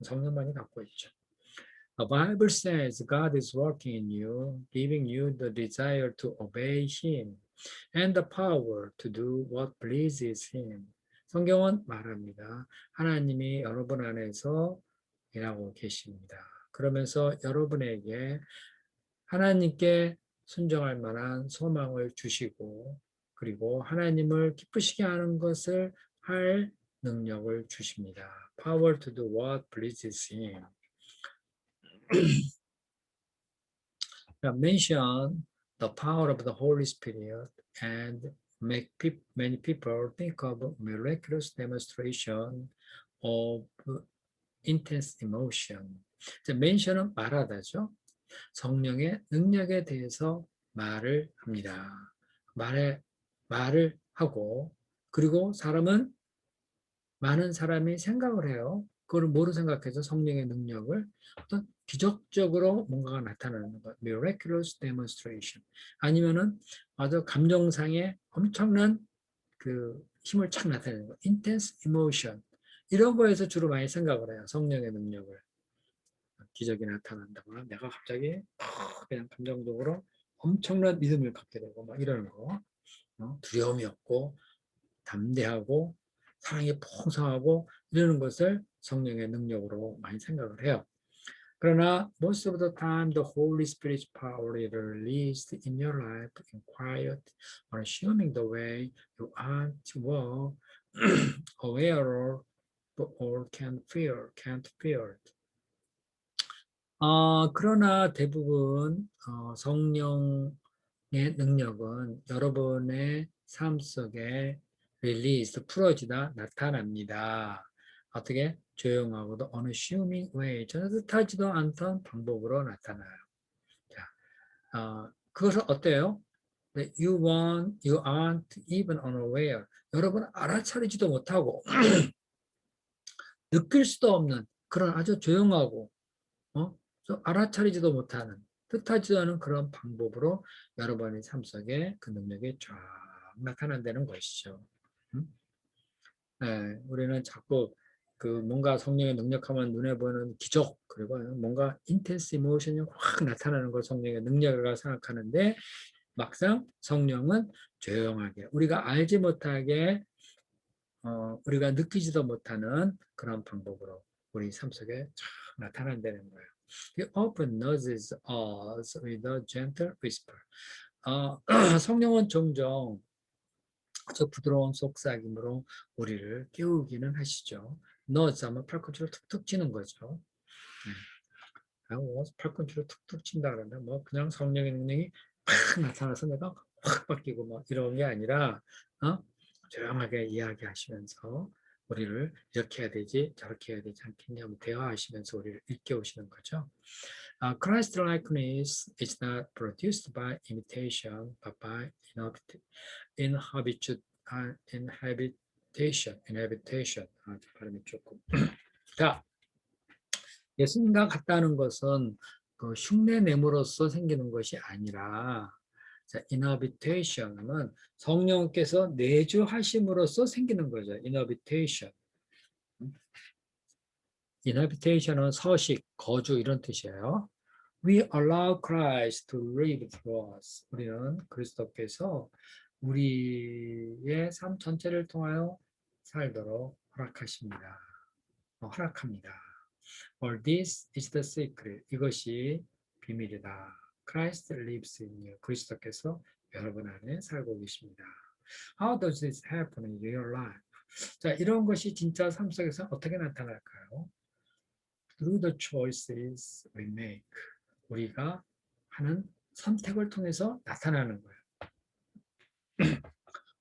성령만이 갖고 있죠. The Bible says God is working in you, giving you the desire to obey Him and the power to do what pleases Him. 성경은 말합니다. 하나님이 여러분 안에서 일하고 계십니다. 그러면서 여러분에게 하나님께 순종할 만한 소망을 주시고 그리고 하나님을 기쁘시게 하는 것을 할 능력을 주십니다. Power to do what pleases Him. Mention the power of the Holy Spirit and make many people think of miraculous demonstration of intense emotion. mention은 말하다죠. 성령의 능력에 대해서 말을 합니다. 말을 하고 그리고 많은 사람이 생각을 해요. 그걸 뭐로 생각해서 성령의 능력을 어떤 기적적으로 뭔가가 나타나는 것, miraculous demonstration. 아니면은 아주 감정상의 엄청난 그 힘을 착 나타내는 것, intense emotion. 이런 거에서 주로 많이 생각을 해요. 성령의 능력을. 기적이 나타난다거나 내가 갑자기 그냥 감정적으로 엄청난 믿음을 갖게 되고 막 이러는 거. 두려움이 없고 담대하고 사랑이 풍성하고 이러는 것을 성령의 능력으로 많이 생각을 해요. 그러나 most of the time the Holy Spirit's power is released in your life in quiet, unassuming the way you aren't well aware or can't feel it. 그러나 대부분 성령의 능력은 여러분의 삶 속에 release, 풀어지다 나타납니다. 어떻게? 조용하고도 unassuming way, 전혀 뜻하지도 않던 방법으로 나타나요. 자, 그것은 어때요? You aren't even unaware. 여러분 알아차리지도 못하고 느낄 수도 없는 그런 아주 조용하고 좀 알아차리지도 못하는 뜻하지도 않은 그런 방법으로 여러분의 삶 속에 그 능력이 쫙 나타난다는 것이죠. 네, 우리는 자꾸 그 뭔가 성령의 능력하면 눈에 보이는 기적 그리고 뭔가 인텐스 이모션이 확 나타나는 걸 성령의 능력이라고 생각하는데 막상 성령은 조용하게 우리가 알지 못하게 우리가 느끼지도 못하는 그런 방법으로 우리 삶 속에 쫙 나타난다는 거예요. He often nudges us with a gentle whisper. 성령은 종종 저 부드러운 속삭임으로 우리를 깨우기는 하시죠. nudge 하면 팔꿈치를 툭툭 치는 거죠. 팔꿈치를 툭툭 친다 그러면 뭐 그냥 성령의 능력이 확 나타나서 내가 확 바뀌고 뭐 이런 게 아니라 조용하게 이야기하시면서 우리를 이렇게 해야 되지 저렇게 해야 되지 않겠냐 대화하시면서 우리를 일깨우시는 거죠. Christ likeness is not produced by imitation but by inhabitation. 발음이 조금. 자, 예수님과 같다는 것은 그 흉내냄으로써 생기는 것이 아니라 자, inhabitation은 성령께서 내주하심으로써 생기는 거죠. inhabitation. inhabitation은 서식, 거주 이런 뜻이에요. We allow Christ to live through us. 우리는 그리스도께서 우리의 삶 전체를 통하여 살도록 허락하십니다. 허락합니다. For this is the secret. 이것이 비밀이다. Christ lives in you. 그리스도께서 여러분 안에 살고 계십니다. How does this happen in your life? 자, 이런 것이 진짜 삶 속에서 어떻게 나타날까요? Through the choices we make. 우리가 하는 선택을 통해서 나타나는 거예요.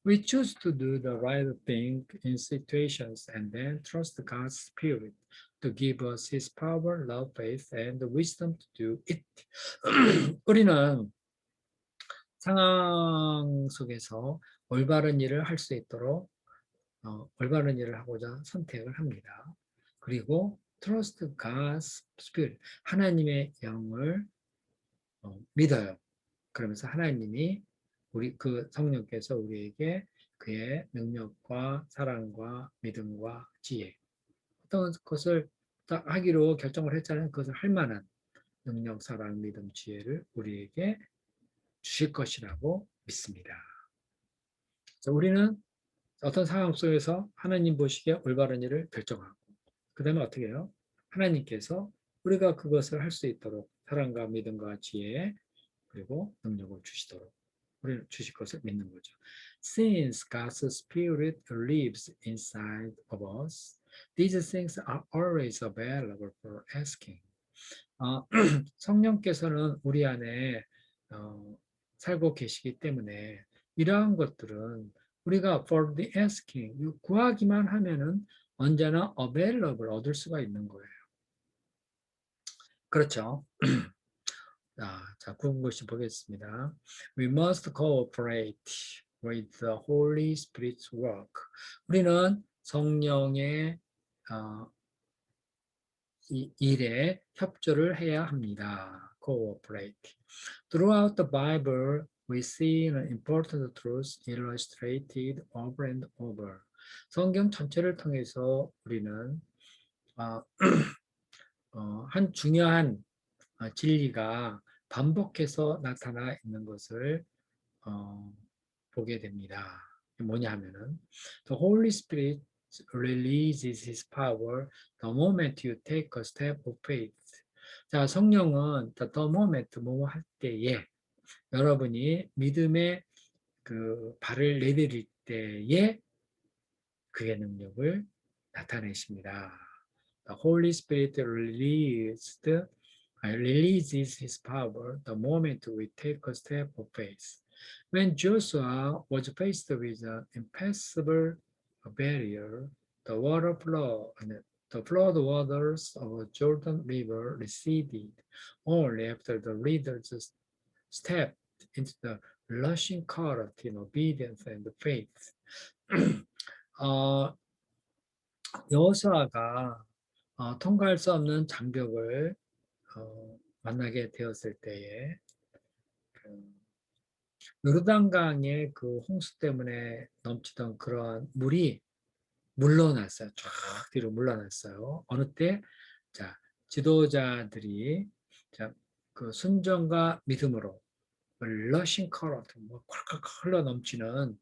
We choose to do the right thing in situations and then trust God's Spirit to give us His power, love, faith, and the wisdom to do it. 우리는 상황 속에서 올바른 일을 할 수 있도록 올바른 일을 하고자 선택을 합니다. 그리고 trust God's Spirit, 하나님의 영을 믿어요. 그러면서 하나님이 우리 그 성령께서 우리에게 그의 능력과 사랑과 믿음과 지혜 어떤 것을 딱 하기로 결정을 했잖아요. 그것을 할 만한 능력, 사랑, 믿음, 지혜를 우리에게 주실 것이라고 믿습니다. 우리는 어떤 상황 속에서 하나님 보시기에 올바른 일을 결정하고 그 다음에 어떻게 해요? 하나님께서 우리가 그것을 할 수 있도록 사랑과 믿음과 지혜 그리고 능력을 주시도록 우리는 주실 것을 믿는 거죠. Since God's Spirit lives inside of us, these things are always available for asking. 성령께서는 우리 안에 살고 계시기 때문에 이러한 것들은 우리가 for the asking, 구하기만 하면은 언제나 available, 얻을 수가 있는 거예요. 그렇죠. 자, 구분 것이 보겠습니다. We must cooperate with the Holy Spirit's work. 우리는 성령의 이 일에 협조를 해야 합니다. Cooperate. Throughout the Bible, we see an important truth illustrated over and over. 성경 전체를 통해서 우리는 한 중요한 진리가 반복해서 나타나 있는 것을 보게 됩니다. 뭐냐 하면은 The Holy Spirit releases His power the moment you take a step of faith. 자, 성령은 the moment 뭐뭐 할 때에 여러분이 믿음의 그 발을 내디딜 때에 그의 능력을 나타내십니다. The Holy Spirit releases his power the moment we take a step of faith. When Joshua was faced with an impassable barrier, the flood waters of Jordan River receded only after the leaders stepped into the rushing current in obedience and faith. 어, 여호수아가 통과할 수 없는 장벽을 만나게 되었을 때에 그 요르단강의 그 홍수 때문에 넘치던 그런 물이 물러났어요. 쫙 뒤로 물러났어요. 어느 때, 자, 지도자들이 자, 그 순종과 믿음으로 러싱 커런트, 뭐 콸콸콸 흘러 넘치는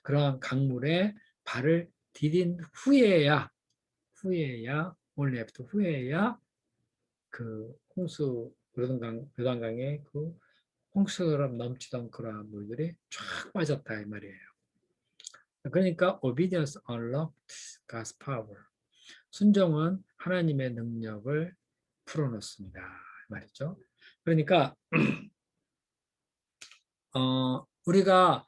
그러한 강물에 발을 디딘 후에야 only after 후에야 그 홍수 요단강의 그 홍수처럼 넘치던 그러한 물들이 쫙 빠졌다 이 말이에요. 그러니까 obedience unlocked God's power. 순종은 하나님의 능력을 풀어놓습니다. 말이죠. 그러니까 우리가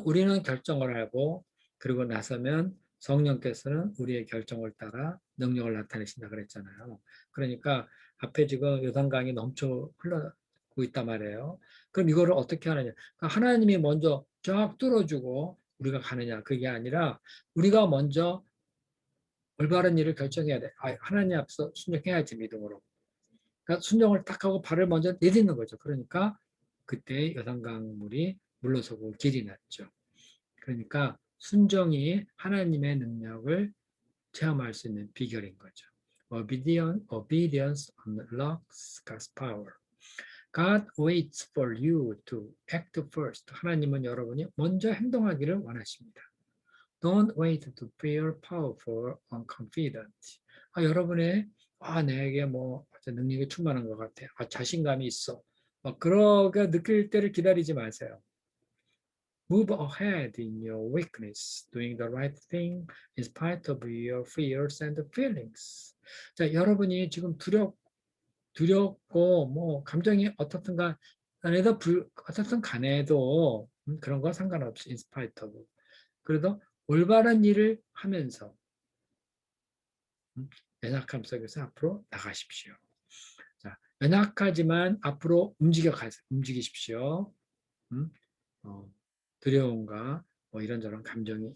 우리는 결정을 하고 그리고 나서면 성령께서는 우리의 결정을 따라 능력을 나타내신다 그랬잖아요. 그러니까 앞에 지금 요단강이 넘쳐 흘러고 있단 말이에요. 그럼 이거를 어떻게 하느냐? 그러니까 하나님이 먼저 쫙 뚫어주고 우리가 가느냐? 그게 아니라 우리가 먼저 올바른 일을 결정해야 돼. 하나님 앞서 순종해야지 믿음으로. 그러니까 순종을 딱 하고 발을 먼저 내딛는 거죠. 그러니까 그때 요단강 물이 물러서고 길이 났죠. 그러니까 순종이 하나님의 능력을 체험할 수 있는 비결인 거죠. Obedience unlocks God's power. God waits for you to act first. 하나님은 여러분이 먼저 행동하기를 원하십니다. Don't wait to feel powerful or confident. 여러분의 내게 뭐 능력이 충만한 것 같아. 자신감이 있어. 그러게 느낄 때를 기다리지 마세요. Move ahead in your weakness, doing the right thing in spite of your fears and feelings. 자, 여러분이 지금 두렵고 뭐 감정이 어떻든 간에도 그런 거 상관없이 in spite of. 그래도 올바른 일을 하면서 연약함 속에서 앞으로 나가십시오. 자, 연약하지만 앞으로 움직이십시오. 두려움과 뭐 이런저런 감정이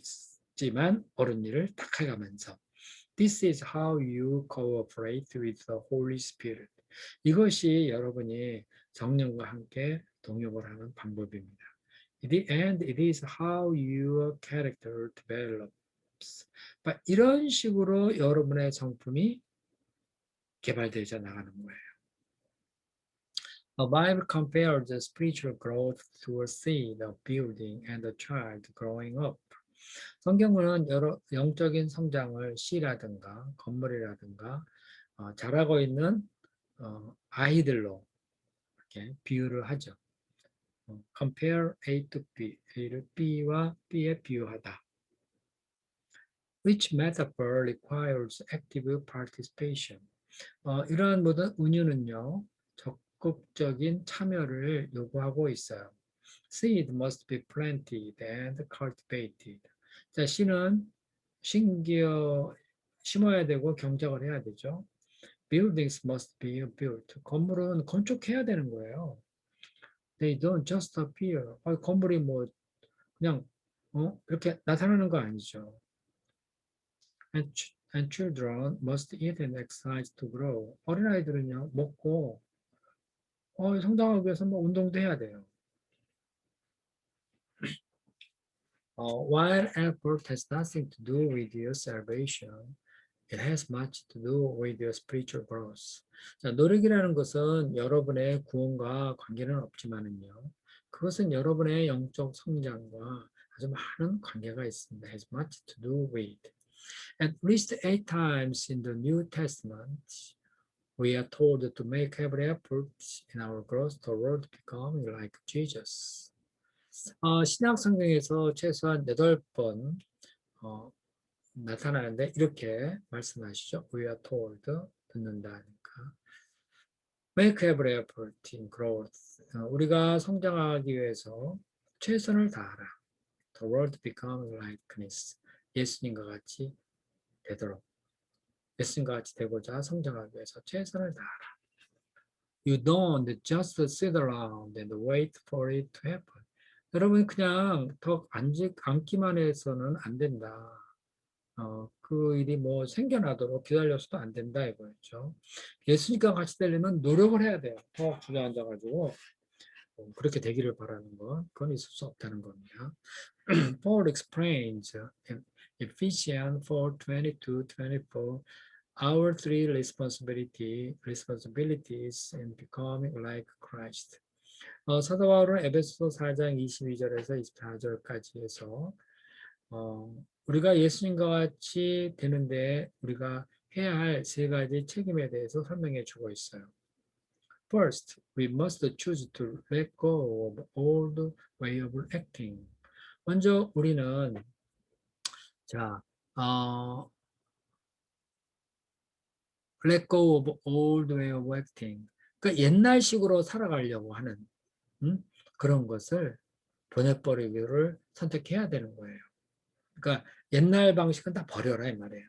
있지만 옳은 일을 딱 해가면서 This is how you cooperate with the Holy Spirit. 이것이 여러분이 성령과 함께 동역을 하는 방법입니다. And it is how your character develops. 이런 식으로 여러분의 성품이 개발되어 나가는 거예요. The Bible compares the spiritual growth to a seed of building and a child growing up. 성경은 여러 영적인 성장을 씨라든가 건물이라든가 자라고 있는 아이들로 이렇게 비유를 하죠. Compare A to B, A를 B와 B에 비유하다. Which metaphor requires active participation. 이러한 모든 은유는요, 적극적인 참여를 요구하고 있어요. Seed must be planted and cultivated. 자, 씨는 심어야 되고 경작을 해야 되죠. Buildings must be built. 건물은 건축해야 되는 거예요. They don't just appear. 건물이 뭐 그냥 이렇게 나타나는 거 아니죠. And children must eat and exercise to grow. 어린아이들은요, 먹고 성장하기 위해서 뭐 운동도 해야 돼요. While effort has nothing to do with your salvation, it has much to do with your spiritual growth. 자, 노력이라는 것은 여러분의 구원과 관계는 없지만은요, 그것은 여러분의 영적 성장과 아주 많은 관계가 있습니다. Has much to do with. At least 8 times in the New Testament, We are told to make every effort in our growth toward becoming like Jesus. 신약 성경에서 최소한 8번 나타나는데 이렇게 말씀하시죠. We are told, 듣는다니까. Make every effort in growth. 우리가 성장하기 위해서 최선을 다하라. Toward becoming likeness. 예수님과 같이 되도록. 예수님과 같이 되고자 성장하기 위해서 최선을 다하라. You don't just sit around and wait for it to happen. 여러분 그냥 더 앉기만 해서는 안 된다. 그 일이 뭐 생겨나도록 기다려서도 안 된다 이거였죠. 예수님과 같이 되려면 노력을 해야 돼요. 더 주저앉아가지고 그렇게 되기를 바라는 건 그건 있을 수 없다는 겁니다. Paul explains in Ephesians 4:22-24 our three responsibilities in becoming like Christ. 사도 바울은 에베소서 4장 22절에서 24절까지 해서 우리가 예수님과 같이 되는데 우리가 해야 할 세 가지 책임에 대해서 설명해 주고 있어요. First, we must choose to let go of old way of acting. 먼저 우리는 let go of old way of acting. 그러니까 옛날식으로 살아가려고 하는 그런 것을 보내버리기를 선택해야 되는 거예요. 그러니까 옛날 방식은 다 버려라 이 말이에요.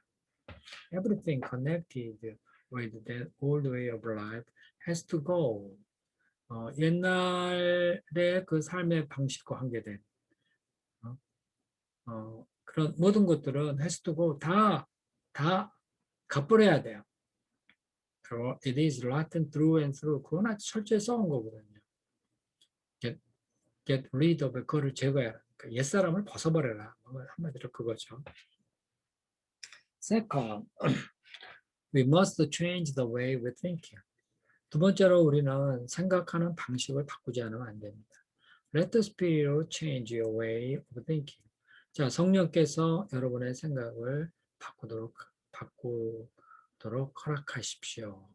Everything connected with that old way of life has to go. 옛날의 그 삶의 방식과 관계된 그런 모든 것들은 has to go 다 갚버려야 돼요. It is rotten through and through. 그건 아주 철저히 썩은 거거든요. Get rid of 그거를 제거해라. 그러니까 옛사람을 벗어버려라. 한마디로 그거죠. Second, we must change the way we think. 두 번째로 우리는 생각하는 방식을 바꾸지 않으면 안 됩니다. Let the Spirit change your way of thinking. 자, 성령께서 여러분의 생각을 바꾸도록 허락하십시오.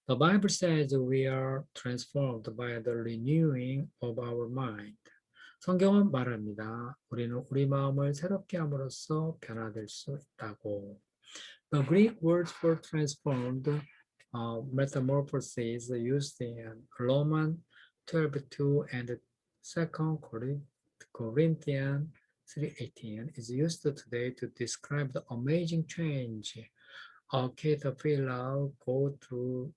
The Bible says we are transformed by the renewing of our mind. 성경은 말합니다. 우리는 우리 마음을 새롭게 함으로써 변화될 수 있다고. The Greek words for transformed, metamorphosis used in Romans 12:2 and 2 Corinthians 3:18 is used today to describe the amazing change a caterpillar go through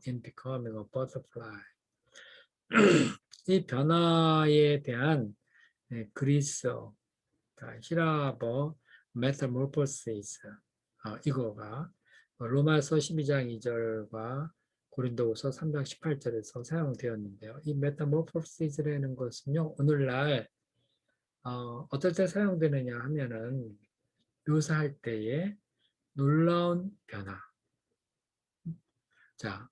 in becoming a butterfly. 이 변화에 대한 그리스어, 히라버, metamorphosis, 이거가 로마서 12장 2절과 고린도후서 3장 18절에서 사용되었는데요. 이 metamorphosis라는 것은요, 오늘날 어떨 때 사용되느냐 하면은 묘사할 때에 놀라운 변화. 자,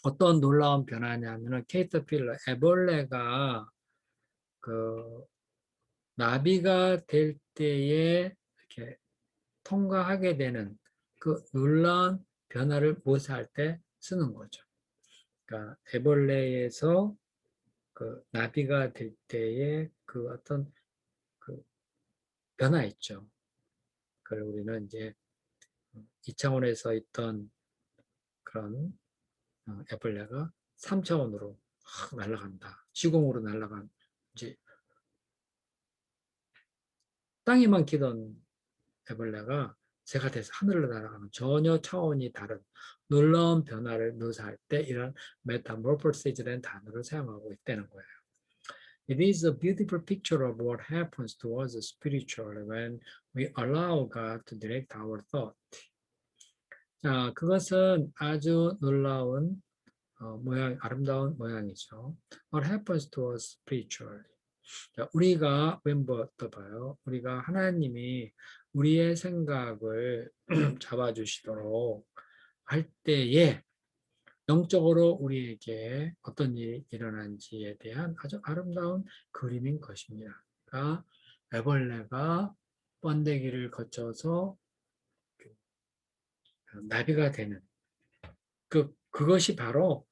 어떤 놀라운 변화냐면은 케이터필러, 애벌레가 그 나비가 될 때에 이렇게 통과하게 되는 그 놀라운 변화를 묘사할 때 쓰는 거죠. 그러니까 애벌레에서 그 나비가 될 때에 그 어떤 그 변화 있죠. 그걸 우리는 이제 2차원에서 있던 그런 애벌레가 3차원으로 날아간다. 시공으로 날아간 이제 땅에만 기던 애벌레가 새가 돼서 하늘로 날아가는 전혀 차원이 다른 놀라운 변화를 묘사할 때 이런 메타모르포시스라는 단어를 사용하고 있다는 거예요. It is a beautiful picture of what happens to us spiritually when we allow God to direct our thought. 자, 그것은 아주 놀라운 아름다운 모양이죠. What happens to us spiritually. 자, 우리가 왼부터 봐요. 우리가 하나님이 우리의 생각을 잡아주시도록 할 때에 영적으로 우리에게 어떤 일이 일어난지에 대한 아주 아름다운 그림인 것입니다. 그러니까 애벌레가 번데기를 거쳐서 나비가 되는 그것이 바로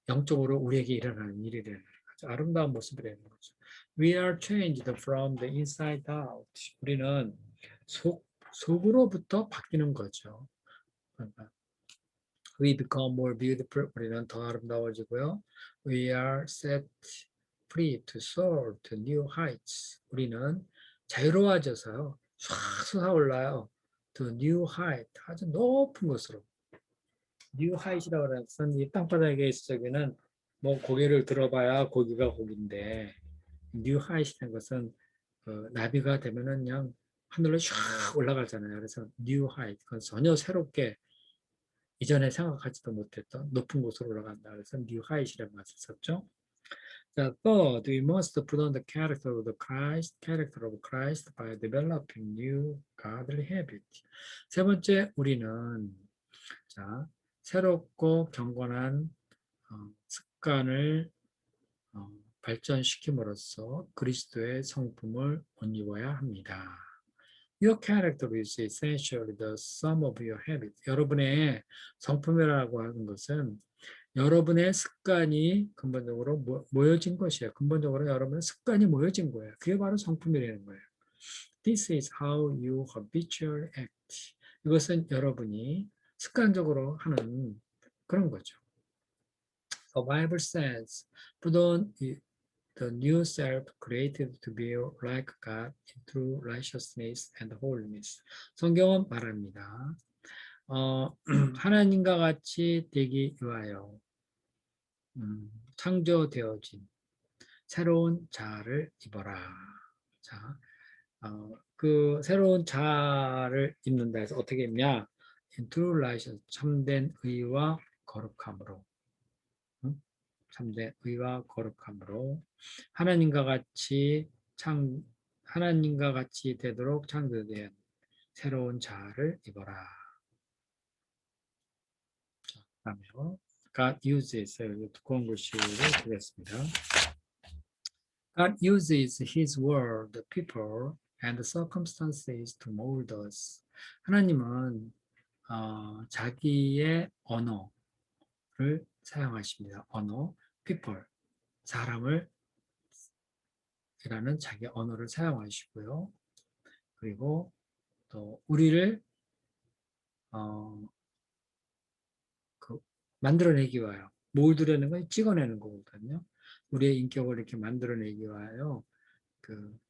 영적으로 우리에게 일어나는 일이라는 거죠. 아름다운 모습이라는 거죠. We are changed from the inside out. 우리는 속으로부터 바뀌는 거죠. 그러니까 We become more beautiful. 우리는 더 아름다워지고요. We are set free to soar to new heights. 우리는 자유로워져서요. 쫙 솟아올라요. To new height. 아주 높은 곳으로. New height이라고 하는 것은 이 땅바닥에 있을 적에는 뭐 고개를 들어봐야 고기가 고기인데 New height이라는 것은 나비가 되면은 그냥 하늘로 쫙 올라가잖아요. 그래서 New height. 그건 전혀 새롭게 이전에 생각하지도 못했던 높은 곳으로 올라간다. 그래서 new height이라는 말을 썼죠. 자, third, we must put on the character of Christ by developing new godly habit. 세 번째, 우리는 자, 새롭고 경건한 습관을 발전시킴으로써 그리스도의 성품을 옷 입어야 합니다. Your character is essentially the sum of your habits. 여러분의 성품이라고 하는 것은 여러분의 습관이 근본적으로 모여진 것이에요. 근본적으로 여러분의 습관이 모여진 거예요. 그게 바로 성품이라는 거예요. This is how you habitually act. 이것은 여러분이 습관적으로 하는 그런 거죠. The Bible says, put on the new self created to be like God in true righteousness and holiness. 성경은 말합니다. 하나님과 같이 되기 위하여 창조되어진 새로운 자아를 입어라. 자, 그 새로운 자아를 입는다 해서 어떻게 입냐? In true righteousness, 참된 의와 거룩함으로. 참된 의와 거룩함으로 하나님과 같이 하나님과 같이 되도록 창조된 새로운 자아를 입어라. 그다음에 God uses 두꺼운 글씨를 보겠습니다. God uses His word, people, and circumstances to mold us. 하나님은 자기의 언어를 사용하십니다. 언어, people, 사람을 이라는 자기 언어를 사용하시고요. 그리고 또 우리를 만들어내기 위하여 몰드라는 건 찍어내는 거거든요. 우리의 인격을 이렇게 만들어내기 위하여 그러니까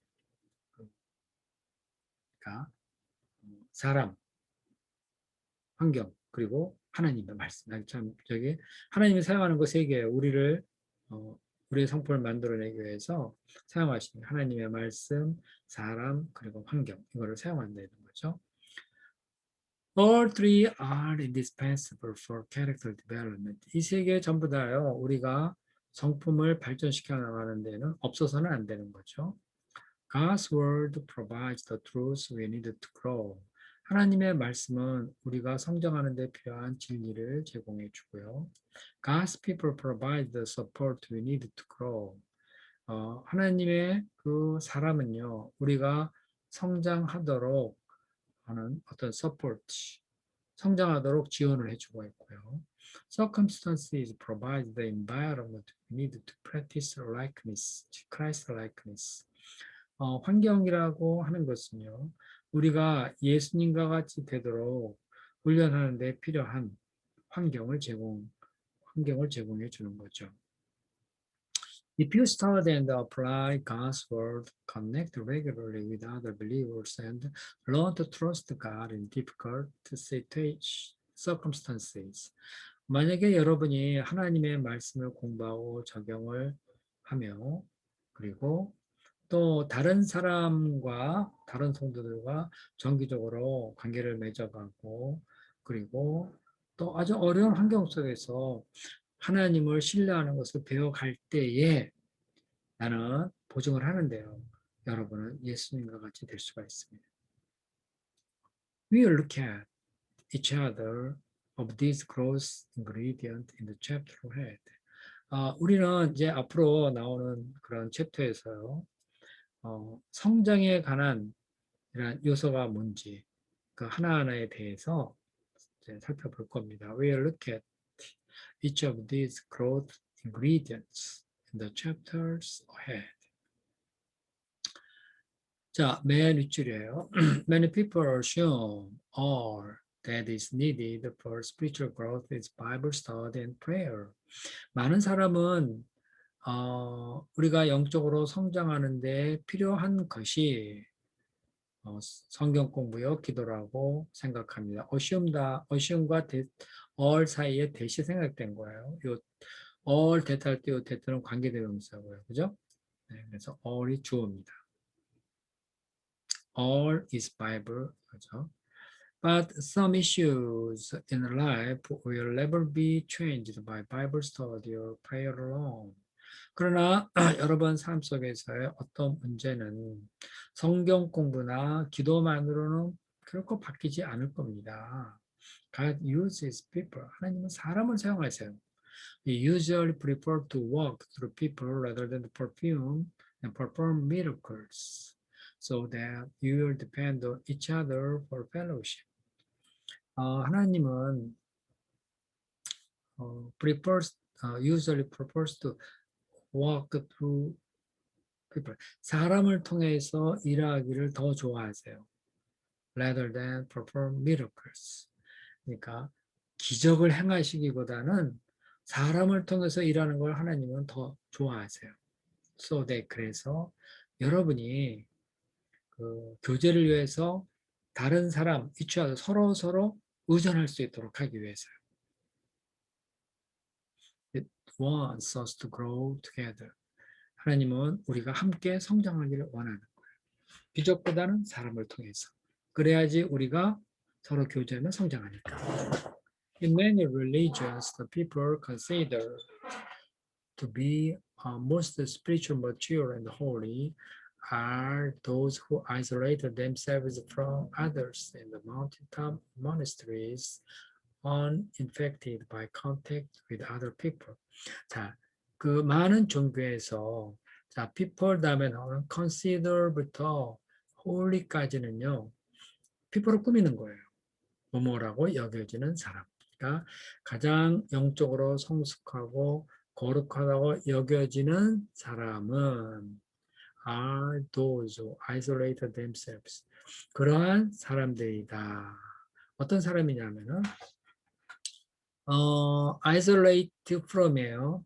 사람, 환경 그리고 하나님의 말씀. 참 저기 하나님이 사용하는 거 세 개예요. 우리의 성품을 만들어내기 위해서 사용하시는 하나님의 말씀, 사람 그리고 환경 이거를 사용한다는 거죠. All three are indispensable for character development. 이 세 개 전부 다요. 우리가 성품을 발전시켜 나가는 데는 없어서는 안 되는 거죠. God's word provides the truth we need to grow. 하나님의 말씀은 우리가 성장하는 데 필요한 진리를 제공해 주고요. God's people provide the support we need to grow. 하나님의 그 사람은요, 우리가 성장하도록 하는 어떤 support, 성장하도록 지원을 해주고 있고요. Circumstances provide the environment we need to practice likeness, Christ likeness. 환경이라고 하는 것은요, 우리가 예수님과 같이 되도록 훈련하는 데 필요한 환경을 제공해 주는 거죠. If you study and apply God's word, connect regularly with other believers, and learn to trust God in difficult circumstances. 만약에 여러분이 하나님의 말씀을 공부하고 적용을 하며, 그리고 또 다른 사람과 다른 성도들과 정기적으로 관계를 맺어가고, 그리고 또 아주 어려운 환경 속에서 하나님을 신뢰하는 것을 배워갈 때에 나는 보증을 하는데요. 여러분은 예수님과 같이 될 수가 있습니다. We will look at each other of these growth ingredient in the chapter ahead. 우리는 이제 앞으로 나오는 그런 챕터에서요. 성장에 관한 이런 요소가 뭔지 그 하나하나에 대해서 이제 살펴볼 겁니다. We'll look at each of these growth ingredients in the chapters ahead. 자, 맨 윗줄이에요. Many people assume all that is needed for spiritual growth is Bible study and prayer. 많은 사람은 우리가 영적으로 성장하는데 필요한 것이 성경 공부요, 기도라고 생각합니다. assume과 all 사이에 대시 생각된 거예요. 요 all 대탈 때 요 대탈은 관계대명사고요, 그죠? 네, 그래서 all이 주어입니다. All is Bible, 그죠? But some issues in life will never be changed by Bible study or prayer alone. 그러나 여러분 삶 속에서의 어떤 문제는 성경 공부나 기도만으로는 결코 바뀌지 않을 겁니다. God uses people. 하나님은 사람을 사용하세요. He usually prefer to walk through people rather than to perfume and perform miracles, so that you will depend on each other for fellowship. 하나님은 usually prefers to walk through people. 사람을 통해서 일하기를 더 좋아하세요. Rather than perform miracles. 그러니까 기적을 행하시기보다는 사람을 통해서 일하는 걸 하나님은 더 좋아하세요. So that 그래서 여러분이 그 교제를 위해서 다른 사람, 이치와 서로 의존할 수 있도록 하기 위해서요. It wants us to grow together. 하나님은 우리가 함께 성장하기를 원하는 거예요. 기적보다는 사람을 통해서. 그래야지 우리가 서로 교제하면 성장하니까. In many religions, the people consider to be most spiritual, mature, and holy are those who isolated themselves from others in the mountaintop monasteries, uninfected by contact with other people. 자, 그 많은 종교에서 자, people 다음에 나오는 consider부터 holy까지는요, people을 꾸미는 거예요. 뭐뭐라고 여겨지는 사람. 그러니까 가장 영적으로 성숙하고 거룩하다고 여겨지는 사람은 are those who isolated themselves. 그러한 사람들이다. 어떤 사람이냐면은 isolate from이에요.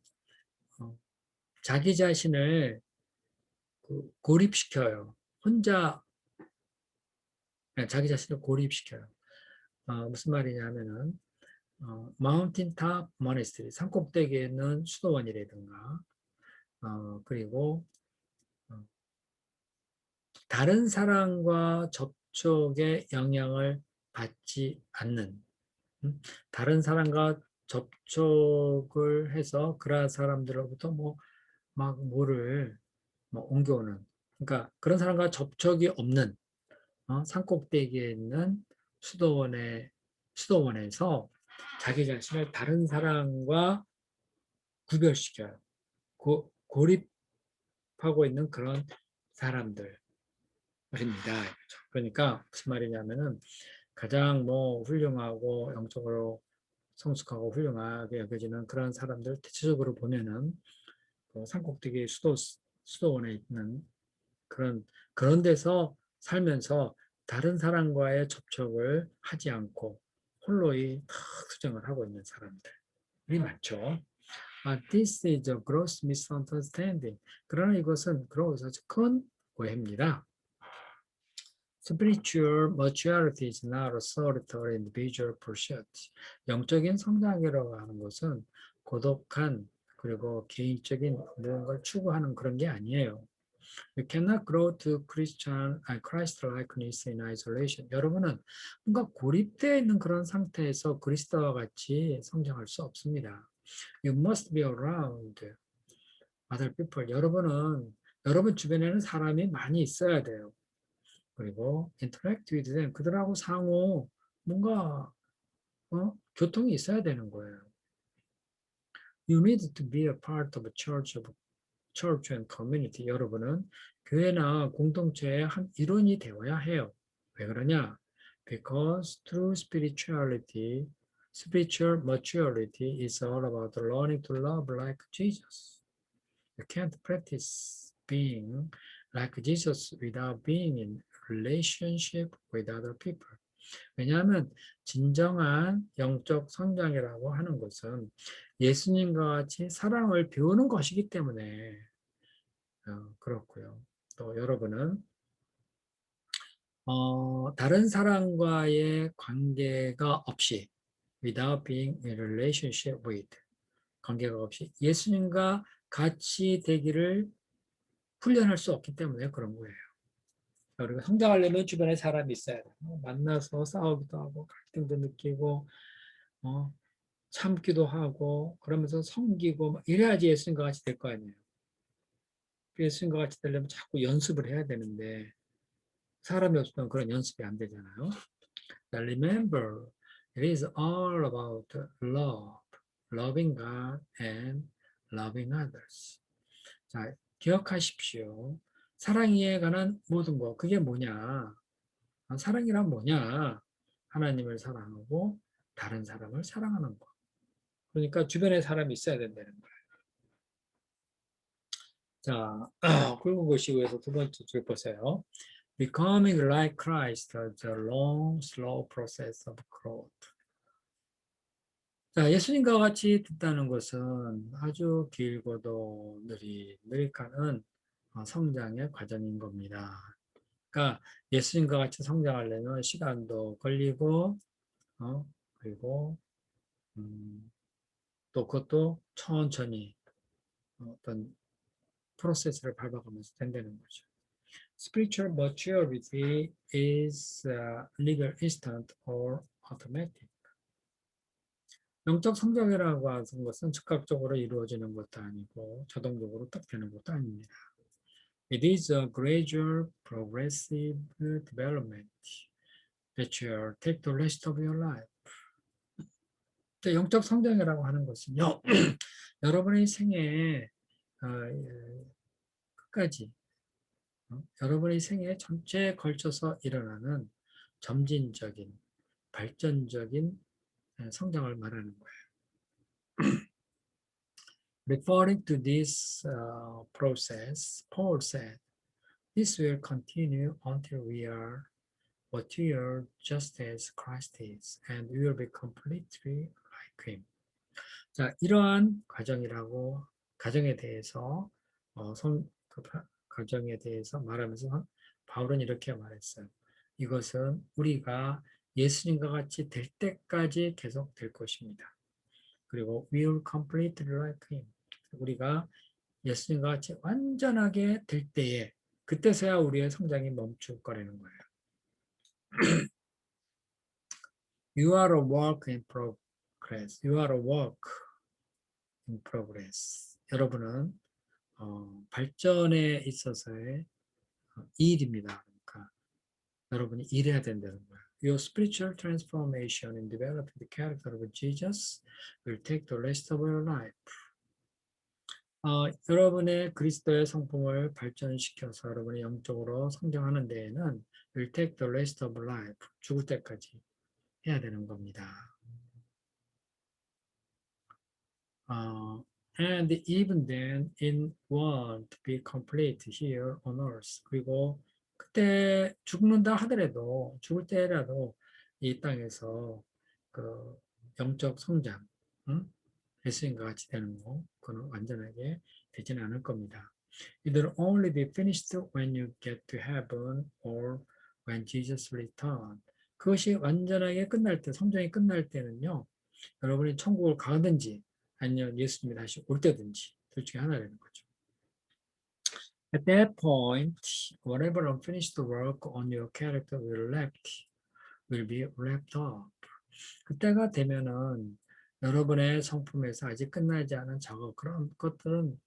자기 자신을 고립시켜요. 혼자 자기 자신을 고립시켜요. 무슨 말이냐면은 마운틴탑 모네스트리 산꼭대기에 있는 수도원이라든가 그리고 다른 사람과 접촉에 영향을 받지 않는 다른 사람과 접촉을 해서 그러한 사람들로부터 막 뭐를 옮겨오는 그러니까 그런 사람과 접촉이 없는 산꼭대기에 있는 수도원에서 자기 자신을 다른 사람과 구별시켜요. 고립하고 있는 그런 사람들입니다. 그러니까 무슨 말이냐면은 가장 훌륭하고 영적으로 성숙하고 훌륭하게 여겨지는 그런 사람들 대체적으로 보면은 그 산꼭대기 수도원에 있는 그런 데서 살면서 다른 사람과의 접촉을 하지 않고 홀로이 수정을 하고 있는 사람들이 많죠. This is a gross misunderstanding. 그러나 이것은 큰 오해입니다. Spiritual maturity is not a solitary individual pursuit. 영적인 성장이라고 하는 것은 고독한 그리고 개인적인 무언가를 추구하는 그런 게 아니에요. You cannot grow to Christ-likeness in isolation. 여러분은 뭔가 고립되어 있는 그런 상태에서 그리스도와 같이 성장할 수 없습니다. You must be around other people. 여러분 주변에는 사람이 많이 있어야 돼요. 그리고 interact with them. 그들하고 상호 뭔가 교통이 있어야 되는 거예요. You need to be a part of a church and community. 여러분은 교회나 공동체의 한 일원이 되어야 해요. 왜 그러냐? because true spiritual maturity is all about learning to love like Jesus. You can't practice being like Jesus without being in relationship with other people. 왜냐하면 진정한 영적 성장이라고 하는 것은 예수님과 같이 사랑을 배우는 것이기 때문에 그렇고요. 또 여러분은 다른 사람과의 관계가 없이 without being in relationship with 관계가 없이 예수님과 같이 되기를 훈련할 수 없기 때문에 그런 거예요. 우리가 성장하려면 주변에 사람이 있어야 돼요. 만나서 싸우기도 하고 갈등도 느끼고 참기도 하고 그러면서 섬기고 이래야지 예수님과 같이 될 거 아니에요. 예수님과 같이 되려면 자꾸 연습을 해야 되는데 사람이 없으면 그런 연습이 안 되잖아요. Remember, it is all about love, loving God and loving others. 자, 기억하십시오. 사랑에 관한 모든 것, 그게 뭐냐? 사랑이란 뭐냐? 하나님을 사랑하고 다른 사람을 사랑하는 것. 그러니까 주변에 사람이 있어야 된다는 거예요. 자, 굵은 글씨 위에서 두 번째 줄 보세요. Becoming like Christ is a long, slow process of growth. 자, 예수님과 같이 듣다는 것은 아주 길고도 느릿가는 성장의 과정인 겁니다. 그러니까 예수님과 같이 성장하려면 시간도 걸리고, 그리고 또 그것도 천천히 어떤 프로세스를 밟아가면서 된다는 거죠. Spiritual maturity is neither instant or automatic. 영적 성장이라고 하는 것은 즉각적으로 이루어지는 것도 아니고 자동적으로 딱 되는 것도 아닙니다. It is a gradual, progressive development that will take the rest of your life. 영적 성장이라고 하는 것은요, 여러분의 생애 끝까지, 여러분의 생애 전체에 걸쳐서 일어나는 점진적인, 발전적인 성장을 말하는 거예요. Referring to this process, Paul said, "This will continue until we are mature just as Christ is, and we will be completely like Him." 자, 이러한 가정에 대해서 가정에 대해서 말하면서 바울은 이렇게 말했어요. 이것은 우리가 예수님과 같이 될 때까지 계속 될 것입니다. 그리고 we will completely like Him. 우리가 예수님과 같이 완전하게 될 때에 그때서야 우리의 성장이 멈출 거라는 거예요. You are a work in progress. You are a work in progress. 여러분은 발전에 있어서의 일입니다. 그러니까 여러분이 일해야 된다는 거예요. Your spiritual transformation in developing the character of Jesus will take the rest of your life. 여러분의 그리스도의 성품을 발전시켜서 여러분이 영적으로 성장하는 데에는 will take the rest of life. 죽을 때까지 해야 되는 겁니다. And even then, it won't be complete here on earth. 그리고 그때 죽는다 하더라도, 죽을 때라도 이 땅에서 그 영적 성장, 예수님과 같이 되는 거, 그건 완전하게 되지는 않을 겁니다. It will only be finished when you get to heaven or when Jesus returns. 그것이 완전하게 끝날 때, 성장이 끝날 때는요, 여러분이 천국을 가든지 아니면 예수님이 다시 올 때든지 둘 중에 하나라는 거죠. At that point, whatever unfinished work on your character will be wrapped up. 그때가 되면은 여러분의 성품에서 아직 끝나지 않은 작업 그런 것들은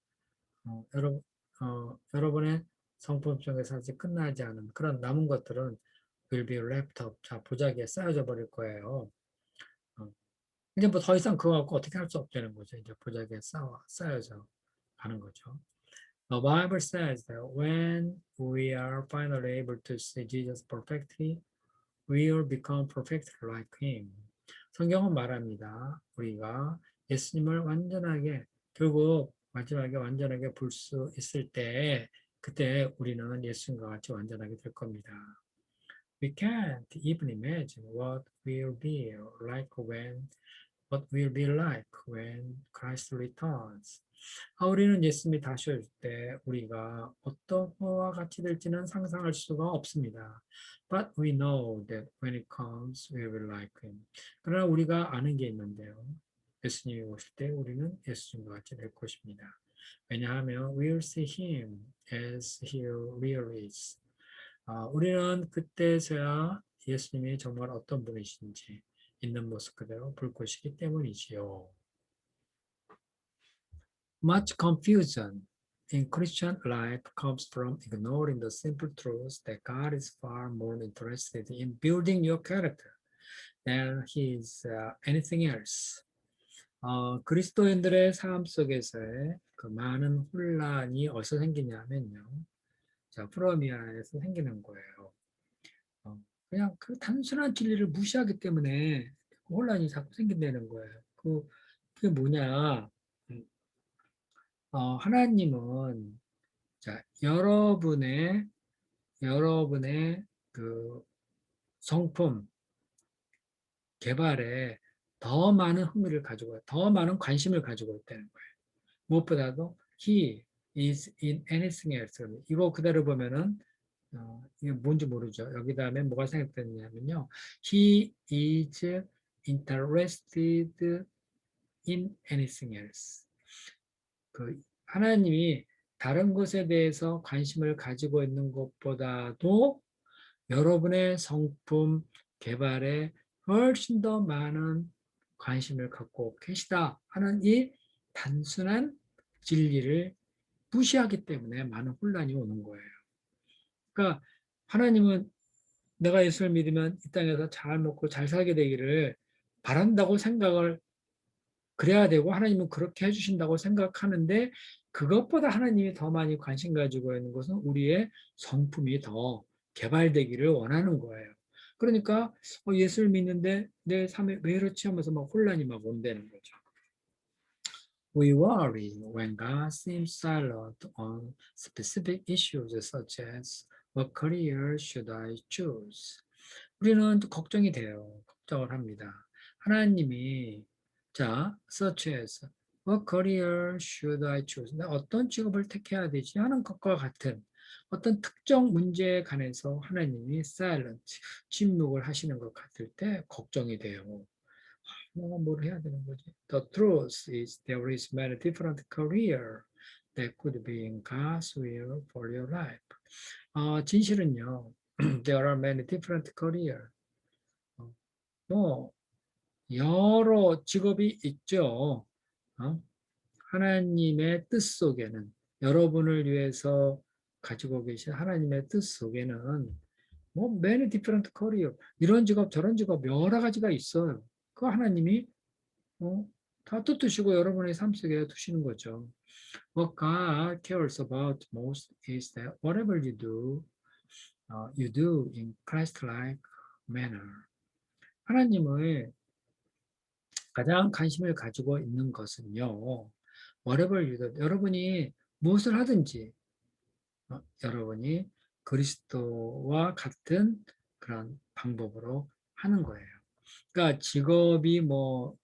여러분의 성품 속에서 아직 끝나지 않은 그런 남은 것들은 will be wrapped up. 자, 보자기에 쌓여져 버릴 거예요. 이제 뭐 더 이상 그거 갖고 어떻게 할 수 없다는 거죠. 이제 보자기에 쌓여져 가는 거죠. The Bible says that when we are finally able to see Jesus perfectly, will become perfect like him. 성경은 말합니다. 우리가 예수님을 완전하게 결국 마지막에 완전하게 볼 수 있을 때 그때 우리는 예수님과 같이 완전하게 될 겁니다. We can't even imagine what will be like when Christ returns. 우리는 예수님이 다시 올 때 우리가 어떤 것과 같이 될지는 상상할 수가 없습니다. But we know that when it comes, we will like him. 그러나 우리가 아는 게 있는데요. 예수님이 오실 때 우리는 예수님과 같이 될 것입니다. 왜냐하면 we will see him as he really is. 우리는 그때서야 예수님이 정말 어떤 분이신지 있는 모습 그대로 볼 것이기 때문이지요. Much confusion in Christian life comes from ignoring the simple truth that God is far more interested in building your character than he is anything else. 그리스도인들의 삶 속에서의 그 많은 혼란이 어디서 생기냐면요. 자, 프로미아에서 생기는 거예요. 그냥 그 단순한 진리를 무시하기 때문에 혼란이 자꾸 생긴다는 거예요. 그게 뭐냐? 하나님은 자, 여러분의 그 성품 개발에 더 많은 흥미를 가지고 더 많은 관심을 가지고 있다는 거예요. 무엇보다도 he is in anything else. 이거 그대로 보면은 이게 뭔지 모르죠. 여기 다음에 뭐가 생각되느냐면요. He is interested in anything else. 그 하나님이 다른 것에 대해서 관심을 가지고 있는 것보다도 여러분의 성품 개발에 훨씬 더 많은 관심을 갖고 계시다 하는 이 단순한 진리를 무시하기 때문에 많은 혼란이 오는 거예요. 그러니까 하나님은 내가 예수를 믿으면 이 땅에서 잘 먹고 잘 살게 되기를 바란다고 생각을 그래야 되고 하나님은 그렇게 해주신다고 생각하는데 그것보다 하나님이 더 많이 관심 가지고 있는 것은 우리의 성품이 더 개발되기를 원하는 거예요. 그러니까 예수를 믿는데 내 삶에 왜 이렇지 하면서 막 혼란이 막 온다는 거죠. We worry when God seems silent on specific issues such as what career should I choose? 우리는 또 걱정이 돼요. 걱정을 합니다. 하나님이 자, such as what career should I choose? 어떤 직업을 택해야 되지 하는 것과 같은 어떤 특정 문제에 관해서 하나님이 silent, 침묵을 하시는 것 같을 때 걱정이 돼요. 내가 뭘 해야 되는 거지? The truth is there is many different career that could be in God's will for your life. 진실은요, there are many different career. 뭐 여러 직업이 있죠. 하나님의 뜻 속에는 여러분을 위해서 가지고 계신 하나님의 뜻 속에는 뭐 many different career 이런 직업 저런 직업 여러 가지가 있어요. 그 하나님이 다 뜻하시고 여러분의 삶 속에 두시는 거죠. What God cares about most is that whatever you do in Christ-like manner. 하나님의 가장 관심을 가지고 있는 것은요. whatever you do, 여러분이 무엇을 하든지 여러분이 그리스도와 같은 그런 방법으로 하는 거예요. 그러니까 직업이 뭐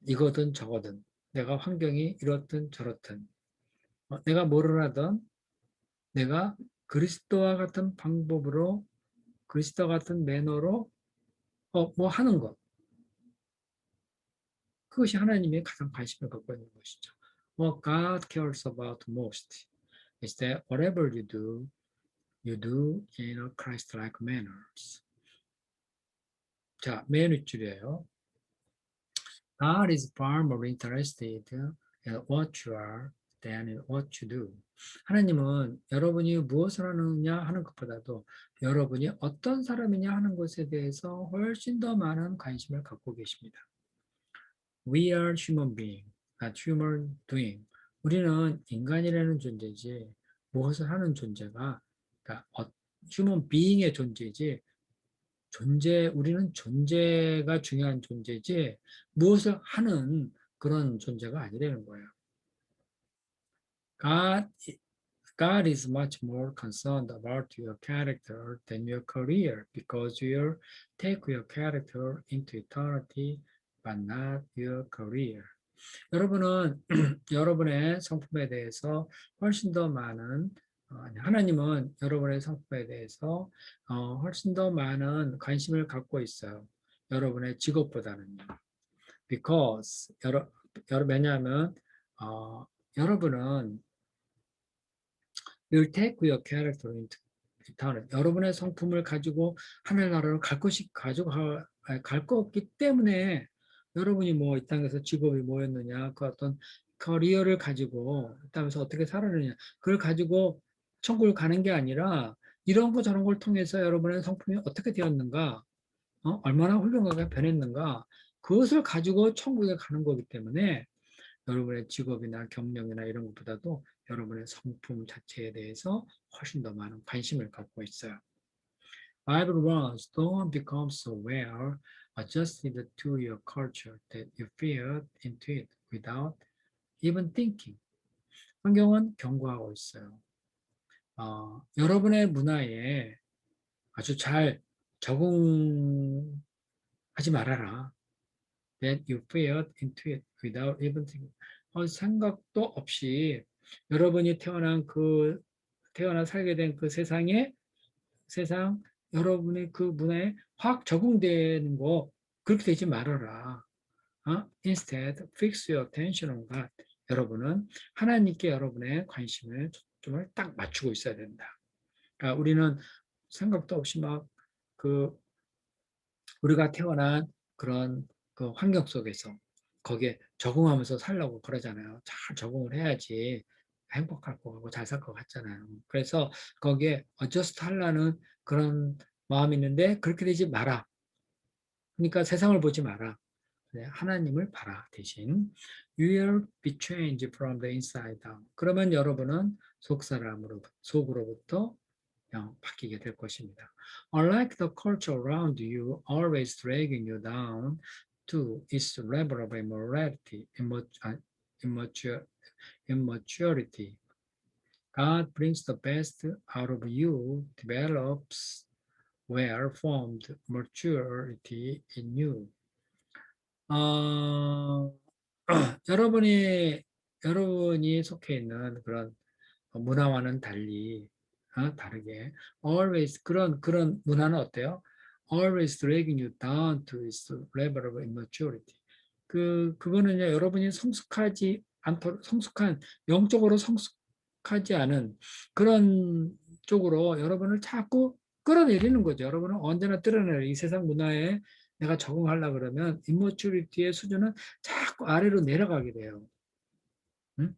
이거든 저거든 내가 환경이 이렇든 저렇든 내가 뭐를 하든 내가 그리스도와 같은 방법으로 그리스도와 같은 매너로 뭐 하는 것 그것이 하나님의 가장 관심을 갖고 있는 것이죠. What God cares about most is that whatever you do in a Christ-like manners. 자, 맨 윗줄이에요. God is far more interested in what you are than in what you do. 하나님은 여러분이 무엇을 하느냐 하는 것보다도 여러분이 어떤 사람이냐 하는 것에 대해서 훨씬 더 많은 관심을 갖고 계십니다. We are human being, not human doing. 우리는 인간이라는 존재지 무엇을 하는 존재가 그러니까 human being의 존재지 우리는 존재가 중요한 존재지 무엇을 하는 그런 존재가 아니라는 거예요. God, God is much more concerned about your character than your career because you take your character into eternity but not your career. 여러분은 여러분의 성품에 대해서 훨씬 더 많은 하나님은 여러분의 성품에 대해서 훨씬 더 많은 관심을 갖고 있어요. 여러분의 직업보다는요. Because 왜냐하면 여러분은 will take your character into eternity. 여러분의 성품을 가지고 하늘나라로 갈 거기 때문에 여러분이 뭐 이 땅에서 직업이 뭐였느냐, 그 어떤 커리어를 가지고 이 땅에서 어떻게 살았느냐, 그걸 가지고 천국을 가는 게 아니라 이런 거 저런 걸 통해서 여러분의 성품이 어떻게 되었는가, 얼마나 훌륭하게 변했는가, 그것을 가지고 천국에 가는 거기 때문에 여러분의 직업이나 경력이나 이런 것보다도 여러분의 성품 자체에 대해서 훨씬 더 많은 관심을 갖고 있어요. Bible runs don't become so well adjusted to your culture that you fit into it without even thinking. 성경은 경고하고 있어요. 여러분의 문화에 아주 잘 적응하지 말아라. That you fit into it without even thinking. 생각도 없이 여러분이 태어나 살게 된 그 세상, 여러분의 그 문화에 확 적응되는 거, 그렇게 되지 말아라. Instead, fix your attention on God. 여러분은 하나님께 여러분의 관심을, 초점을 딱 맞추고 있어야 된다. 그러니까 우리는 생각도 없이 우리가 태어난 그런 그 환경 속에서 거기에 적응하면서 살려고 그러잖아요. 잘 적응을 해야지 행복할 것 같고 잘 살 것 같잖아요. 그래서 거기에 어저스트 하려는 그런 마음이 있는데 그렇게 되지 마라. 그러니까 세상을 보지 마라. 하나님을 봐라. 대신 You will be changed from the inside out. 그러면 여러분은 속으로부터 바뀌게 될 것입니다. Unlike the culture around you, always dragging you down to its level of immorality, immaturity. God brings the best out of you, develops well-formed maturity in you. 여러분이 속해 있는 그런 문화와는 다르게 always 그런 문화는 어때요? Always dragging you down to its level of immaturity. 그거는요, 여러분이 영적으로 성숙하지 않은 그런 쪽으로 여러분을 자꾸 끌어내리는 거죠. 여러분은 언제나 이 세상 문화에 내가 적응하려 그러면 immaturity의 수준은 자꾸 아래로 내려가게 돼요. 응?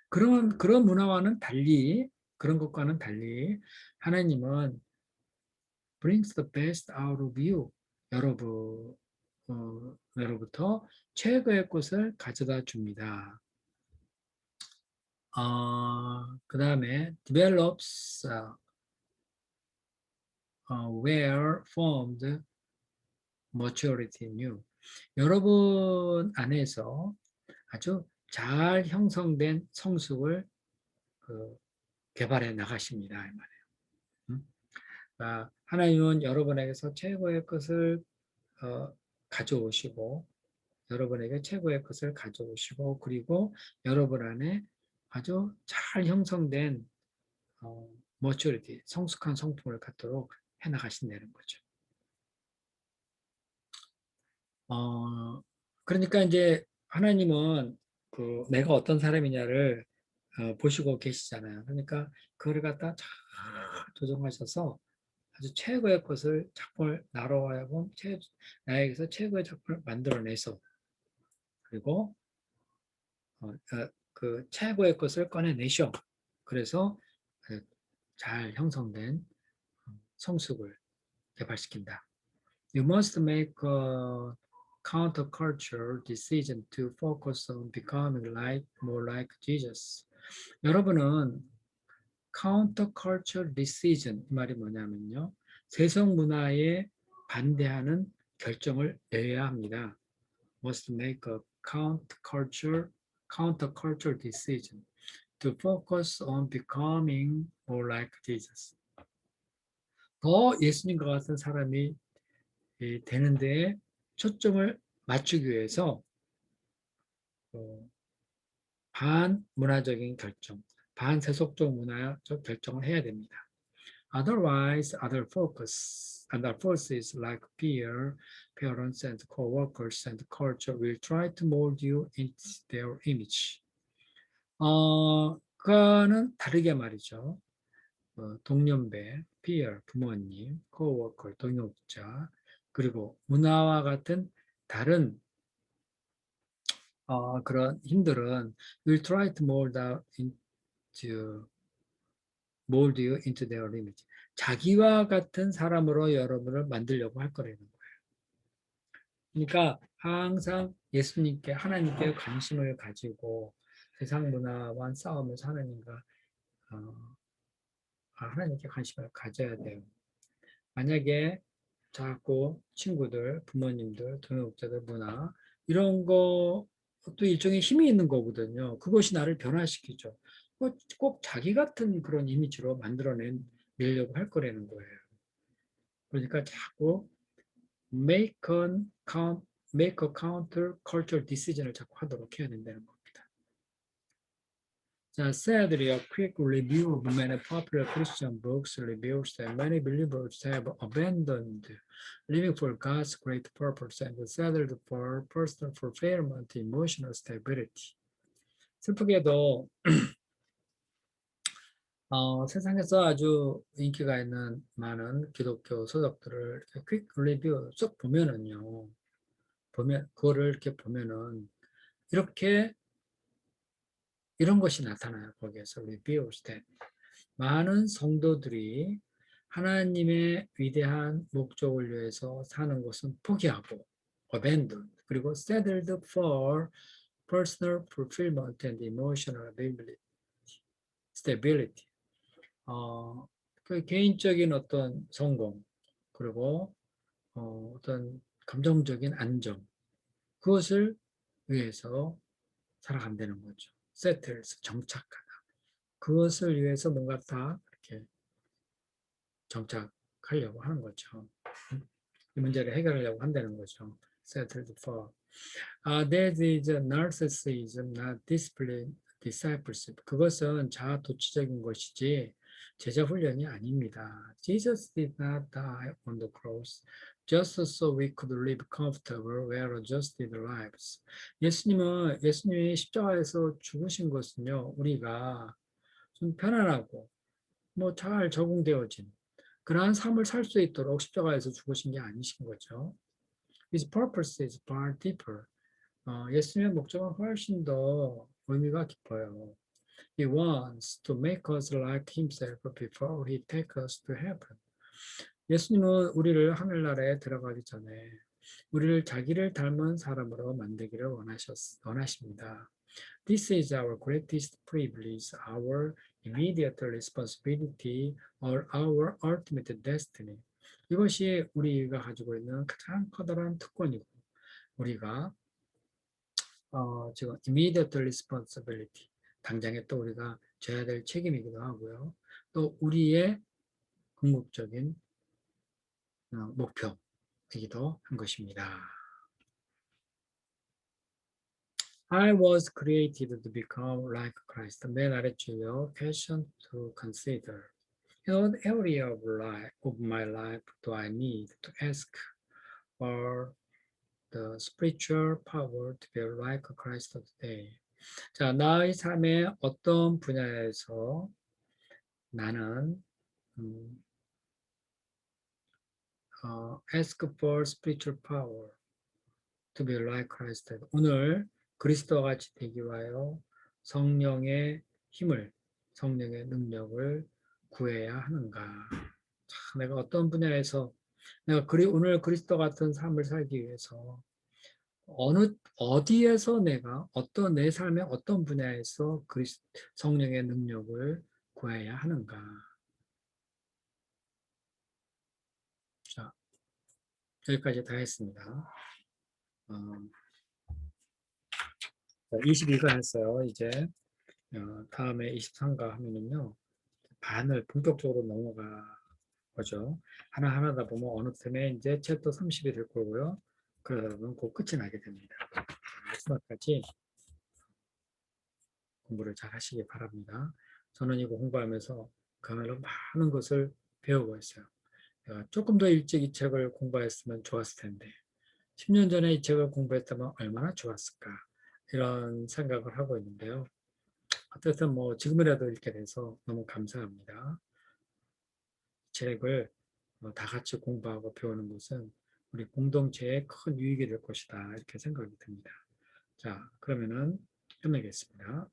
그런 문화와는 달리, 그런 것과는 달리, 하나님은 brings the best out of you. 여러분으로부터 최고의 것을 가져다 줍니다. 그 다음에 develops well-formed maturity in you. 여러분 안에서 아주 잘 형성된 성숙을 개발해 나가십니다. 이 말이에요. 하나님은 여러분에게서 최고의 것을 가져오시고, 여러분에게 최고의 것을 가져오시고, 그리고 여러분 안에 아주 잘 형성된 maturity, 성숙한 성품을 갖도록 해나가신다는 거죠. 그러니까 이제 하나님은 내가 어떤 사람이냐를 보시고 계시잖아요. 그러니까 그걸 갖다 잘 조정하셔서 아주 최고의 것을 작품을 나로 하여금 나에게서 최고의 작품을 만들어내서 그리고 그 최고의 것을 꺼내내셔. 그래서 잘 형성된 성숙을 개발시킨다. You must make a counterculture decision to focus on becoming more like Jesus. 여러분은 counterculture decision 이 말이 뭐냐면요. 세상 문화에 반대하는 결정을 내야 합니다. Must make a counterculture decision to focus on becoming more like Jesus. 더 예수님과 같은 사람이 되는 데에 초점을 맞추기 위해서 반문화적인 결정, 반세속적 문화적 결정을 해야 됩니다. Otherwise, other forces like peer, parents and co-workers and culture will try to mold you into their image. 그거는 다르게 말이죠. 동년배, peer, 부모님, co-worker, 동역자, 그리고 문화와 같은 다른 그런 힘들은 will try to mold you into their image. 자기와 같은 사람으로 여러분을 만들려고 할 거라는 거예요. 그러니까 항상 예수님께 하나님께 관심을 가지고 세상 문화와 싸우면서 하나님께 관심을 가져야 돼요. 만약에 자꾸 친구들, 부모님들, 동역자들 문화 이런 것도 일종의 힘이 있는 거거든요. 그것이 나를 변화시키죠. 꼭 자기 같은 그런 이미지로 만들어내려고 할 거라는 거예요. 그러니까 자꾸 make a counter cultural decision을 자꾸 하도록 해야 된다는 겁니다. 자, sadly, a quick review of many popular Christian books reveals that many believers have abandoned living for God's great purpose and settled for personal fulfillment, emotional stability. 슬프게도 세상에서 아주 인기가 있는 많은 기독교 서적들을 이렇게 퀵 리뷰 쭉 보면은요, 그거를 이렇게 보면은 이렇게 이런 것이 나타나요. 거기에서 reveals that 많은 성도들이 하나님의 위대한 목적을 위해서 사는 것은 포기하고 abandon 그리고 settled for personal fulfillment and emotional stability 그 개인적인 어떤 성공 그리고 어떤 감정적인 안정 그것을 위해서 살아간다는 거죠. settles 정착하다. 그것을 위해서 뭔가 다 이렇게 정착하려고 하는 거죠. 이 문제를 해결하려고 한다는 거죠. Settled for. That is narcissism, not discipleship. 그것은 자아 도취적인 것이지 제자 훈련이 아닙니다. Jesus did not die on the cross just so we could live comfortable, well-adjusted lives. 예수님이 십자가에서 죽으신 것은요, 우리가 좀 편안하고 뭐 잘 적응되어진 그러한 삶을 살 수 있도록 십자가에서 죽으신 게 아니신 거죠. His purpose is far deeper. 예수님의 목적은 훨씬 더 의미가 깊어요. He wants to make us like himself before he takes us to heaven. 예수님은 우리를 하늘나라에 들어가기 전에 우리를 자기를 닮은 사람으로 만들기를 원하십니다. This is our greatest privilege, our immediate responsibility, or our ultimate destiny. 이것이 우리가 가지고 있는 가장 커다란 특권이고 우리가 지금 immediate responsibility, 당장에 또 우리가 져야 될 책임이기도 하고요. 또 우리의 궁극적인 목표이기도 한 것입니다. I was created to become like Christ. 맨 아래줄요. Passion to consider. In what area of my life do I need to ask for the spiritual power to be like Christ today? 자, 나의 삶의 어떤 분야에서 나는 ask for spiritual power to be like Christ. 오늘 그리스도와 같이 되기 위하여 성령의 힘을, 성령의 능력을 구해야 하는가? 자, 내가 어떤 분야에서 내가 오늘 그리스도 같은 삶을 살기 위해서 어디에서 내가 내 삶의 어떤 분야에서 성령의 능력을 구해야 하는가? 자, 여기까지 다 했습니다. 22가 했어요. 이제 다음에 23가 하면은요. 반을 본격적으로 넘어가 거죠. 하나하나다 보면 어느 틈에 이제 챕터 30이 될 거고요. 그러다 보면 곧 끝이 나게 됩니다. 마지막까지 공부를 잘 하시기 바랍니다. 저는 이거 공부하면서 그야말로 많은 것을 배우고 있어요. 조금 더 일찍 이 책을 공부했으면 좋았을 텐데 10년 전에 이 책을 공부했다면 얼마나 좋았을까 이런 생각을 하고 있는데요. 어쨌든 뭐 지금이라도 읽게 돼서 너무 감사합니다. 책을 다 같이 공부하고 배우는 것은 우리 공동체에 큰 유익이 될 것이다 이렇게 생각이 듭니다. 자, 그러면은 끝내겠습니다.